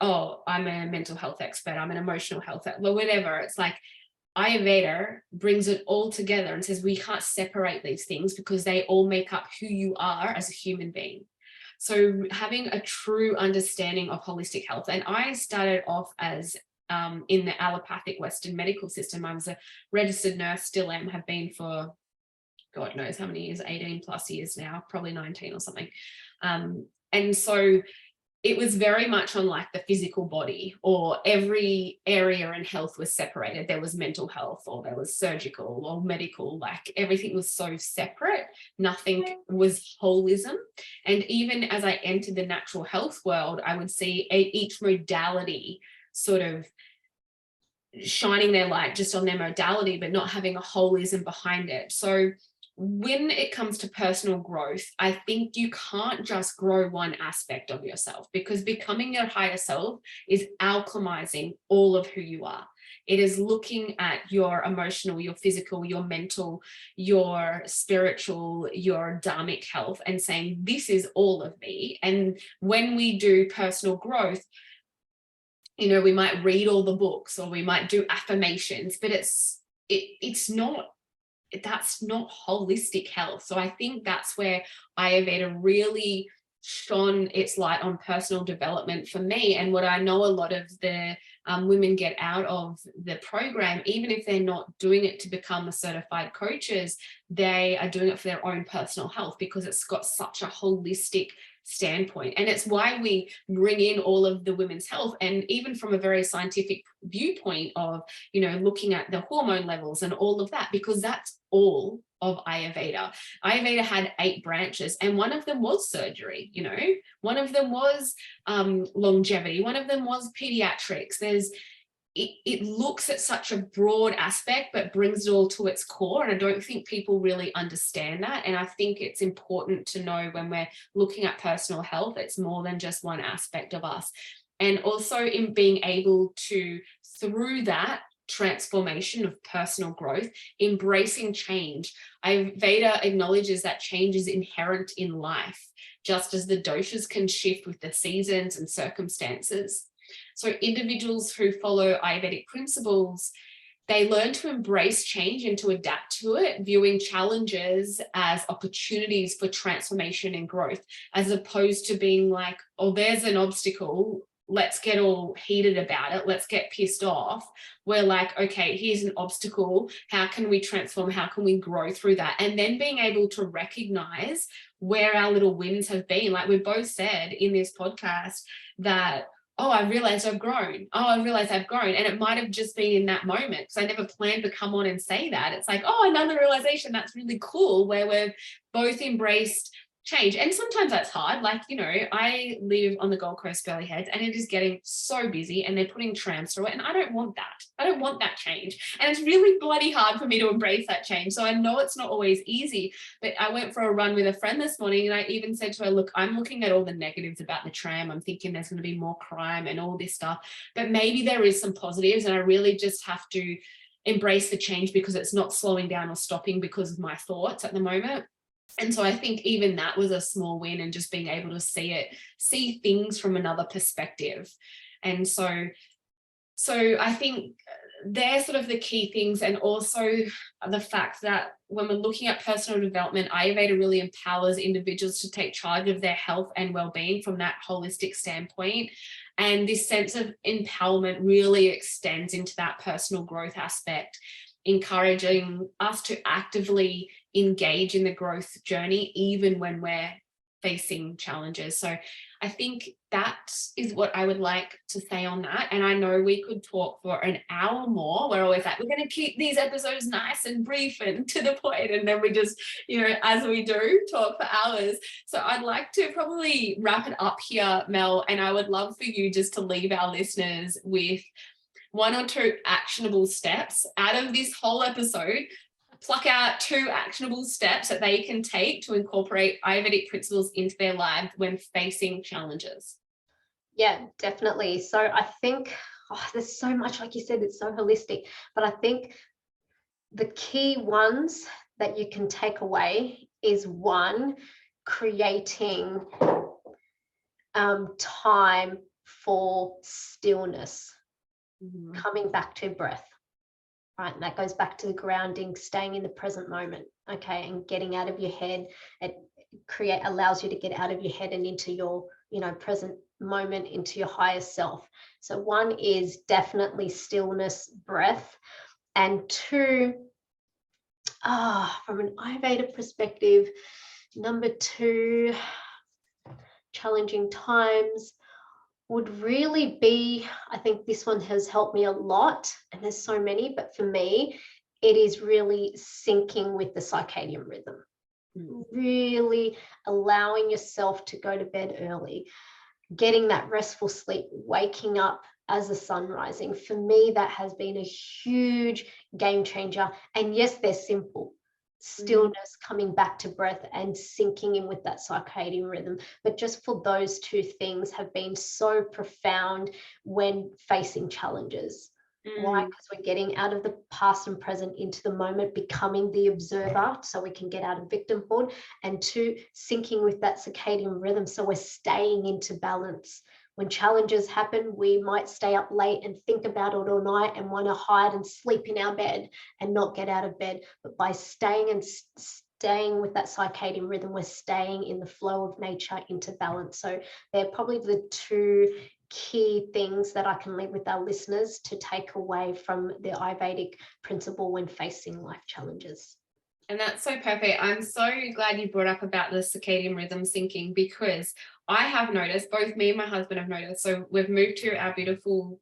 oh, I'm a mental health expert, I'm an emotional health expert, whatever. It's like Ayurveda brings it all together and says we can't separate these things because they all make up who you are as a human being. So having a true understanding of holistic health. And I started off as in the allopathic Western medical system. I was a registered nurse, still am, have been for God knows how many years, 18 plus years now, probably 19 or something. And so it was very much on like the physical body, or every area in health was separated. There was mental health, or there was surgical or medical, like everything was so separate. Nothing was holism. And even as I entered the natural health world, I would see each modality sort of shining their light just on their modality, but not having a holism behind it. So when it comes to personal growth, I think you can't just grow one aspect of yourself, because becoming your higher self is alchemizing all of who you are. It is looking at your emotional, your physical, your mental, your spiritual, your dharmic health, and saying, this is all of me. And when we do personal growth, you know, we might read all the books or we might do affirmations, but it's not, that's not holistic health. So I think that's where Ayurveda really shone its light on personal development for me. And what I know a lot of the women get out of the program, even if they're not doing it to become a certified coaches, they are doing it for their own personal health, because it's got such a holistic standpoint. And it's why we bring in all of the women's health, and even from a very scientific viewpoint of, you know, looking at the hormone levels and all of that, because that's all of Ayurveda. Ayurveda had 8 branches, and one of them was surgery, you know, one of them was longevity, one of them was pediatrics. It looks at such a broad aspect, but brings it all to its core. And I don't think people really understand that. And I think it's important to know, when we're looking at personal health, it's more than just one aspect of us. And also in being able to, through that transformation of personal growth, embracing change. Ayurveda acknowledges that change is inherent in life, just as the doshas can shift with the seasons and circumstances. So individuals who follow Ayurvedic principles, they learn to embrace change and to adapt to it, viewing challenges as opportunities for transformation and growth, as opposed to being like, oh, there's an obstacle, let's get all heated about it, let's get pissed off. We're like, okay, here's an obstacle, how can we transform, how can we grow through that? And then being able to recognize where our little wins have been. Like we both said in this podcast that, oh, I realized I've grown. Oh, I realized I've grown. And it might have just been in that moment, because I never planned to come on and say that. It's like, oh, another realization. That's really cool, where we've both embraced change. And sometimes that's hard. Like, you know, I live on the Gold Coast Burleigh Heads, and it is getting so busy, and they're putting trams through it. And I don't want that. I don't want that change. And it's really bloody hard for me to embrace that change. So I know it's not always easy, but I went for a run with a friend this morning, and I even said to her, look, I'm looking at all the negatives about the tram. I'm thinking there's going to be more crime and all this stuff, but maybe there is some positives, and I really just have to embrace the change, because it's not slowing down or stopping because of my thoughts at the moment. And so I think even that was a small win, and just being able to see things from another perspective. And so I think they're sort of the key things. And also the fact that when we're looking at personal development, Ayurveda really empowers individuals to take charge of their health and well-being from that holistic standpoint. And this sense of empowerment really extends into that personal growth aspect, encouraging us to actively engage in the growth journey, even when we're facing challenges. So I think that is what I would like to say on that. And I know we could talk for an hour more. We're always like, we're going to keep these episodes nice and brief and to the point. And then we just, you know, as we do, talk for hours. So I'd like to probably wrap it up here, Mel. And I would love for you just to leave our listeners with 1 or 2 actionable steps out of this whole episode. Pluck out 2 actionable steps that they can take to incorporate Ayurvedic principles into their lives when facing challenges. Yeah, definitely. So I think there's so much, like you said, it's so holistic, but I think the key ones that you can take away is, 1, creating time for stillness, coming back to breath. Right, and that goes back to the grounding, staying in the present moment, okay, and getting out of your head. It allows you to get out of your head and into your, you know, present moment, into your higher self. So 1 is definitely stillness, breath, and 2, from an Ayurveda perspective, number 2, challenging times would really be, I think this one has helped me a lot, and there's so many, but for me, it is really syncing with the circadian rhythm. Really allowing yourself to go to bed early, getting that restful sleep, waking up as the sun rising. For me, that has been a huge game changer. And yes, they're simple. Stillness, coming back to breath, and sinking in with that circadian rhythm. But just for those 2 things have been so profound when facing challenges. Why? Because we're getting out of the past and present into the moment, becoming the observer so we can get out of victimhood. And two, syncing with that circadian rhythm. So we're staying into balance. When challenges happen, we might stay up late and think about it all night and want to hide and sleep in our bed and not get out of bed. But by staying with that circadian rhythm, we're staying in the flow of nature into balance. So they're probably the two key things that I can leave with our listeners to take away from the Ayurvedic principle when facing life challenges. And that's so perfect. I'm so glad you brought up about the circadian rhythm syncing, because I have noticed, both me and my husband have noticed, so we've moved to our beautiful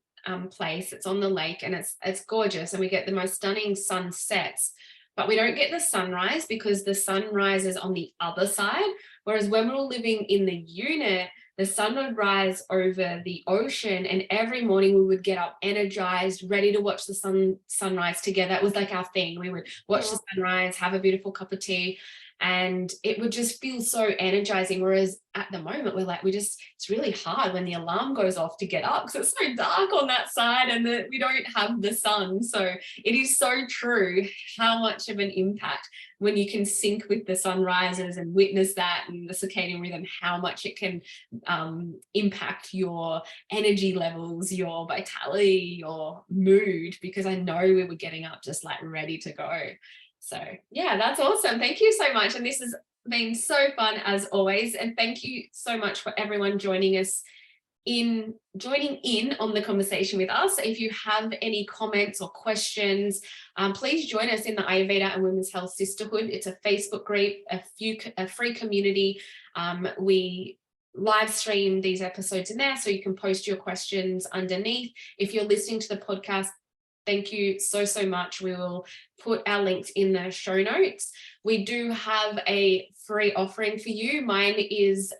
place. It's on the lake and it's gorgeous, and we get the most stunning sunsets, but we don't get the sunrise because the sunrise is on the other side. Whereas when we were living in the unit, the sun would rise over the ocean, and every morning we would get up energized, ready to watch the sunrise together. It was like our thing. We would watch the sunrise, have a beautiful cup of tea, and it would just feel so energizing. Whereas at the moment, we're like, it's really hard when the alarm goes off to get up because it's so dark on that side and we don't have the sun. So it is so true how much of an impact when you can sync with the sunrises and witness that and the circadian rhythm, how much it can impact your energy levels, your vitality, your mood, because I know we were getting up just like ready to go. So yeah, that's awesome. Thank you so much. And this has been so fun as always. And thank you so much for everyone joining in on the conversation with us. If you have any comments or questions, please join us in the Ayurveda and Women's Health Sisterhood. It's a Facebook group, a free community. We live stream these episodes in there, so you can post your questions underneath. If you're listening to the podcast, thank you so much. We will put our links in the show notes. We do have a free offering for you. Mine is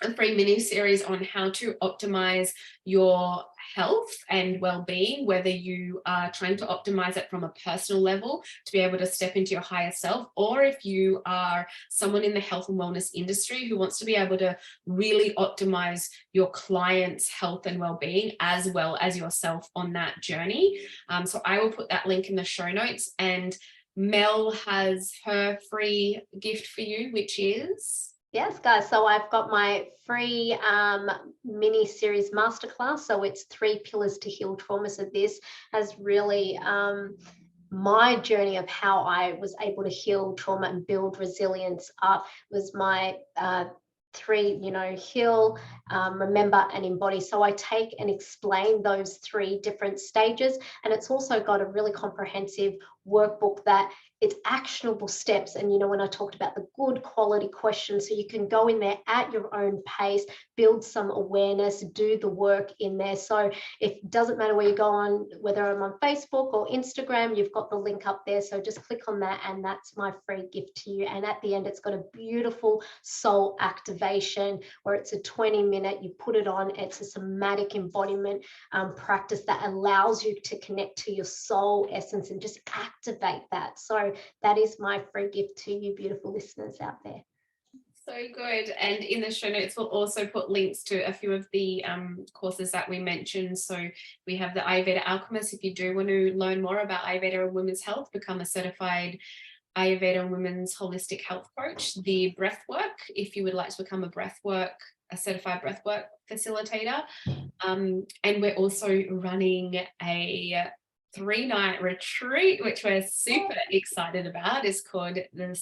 a free mini series on how to optimize your health and well-being, whether you are trying to optimize it from a personal level to be able to step into your higher self, or if you are someone in the health and wellness industry who wants to be able to really optimize your clients' health and well-being as well as yourself on that journey. So I will put that link in the show notes, and Mel has her free gift for you, which is... Yes, guys. So I've got my free mini series masterclass. So it's 3 pillars to heal trauma. So this has really my journey of how I was able to heal trauma and build resilience up was my 3, heal, remember, and embody. So I take and explain those 3 different stages. And it's also got a really comprehensive workbook that it's actionable steps. And, when I talked about the good quality questions, so you can go in there at your own pace, build some awareness, do the work in there. So it doesn't matter where you go on, whether I'm on Facebook or Instagram, you've got the link up there. So just click on that, and that's my free gift to you. And at the end, it's got a beautiful soul activation where it's a 20-minute, you put it on, it's a somatic embodiment practice that allows you to connect to your soul essence and just activate that. So that is my free gift to you, beautiful listeners out there. So good. And in the show notes, we'll also put links to a few of the courses that we mentioned. So we have the Ayurveda Alchemist. If you do want to learn more about Ayurveda and women's health, become a certified Ayurveda and women's holistic health coach. The breathwork, if you would like to become a certified breathwork facilitator. And we're also running a 3-night retreat, which we're super excited about. It's called the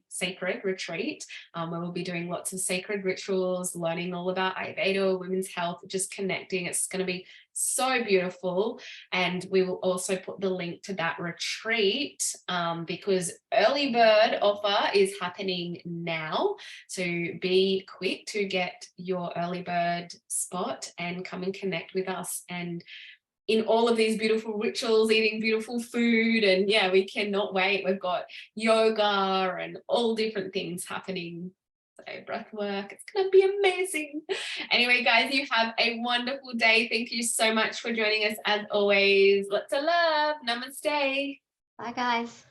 Sacred Retreat, where we'll be doing lots of sacred rituals, learning all about Ayurveda, women's health, just connecting. It's going to be so beautiful. And we will also put the link to that retreat because early bird offer is happening now. So be quick to get your early bird spot and come and connect with us, and in all of these beautiful rituals, eating beautiful food. And yeah, we cannot wait. We've got yoga and all different things happening. So breath work, it's going to be amazing. Anyway, guys, you have a wonderful day. Thank you so much for joining us as always. Lots of love. Namaste. Bye, guys.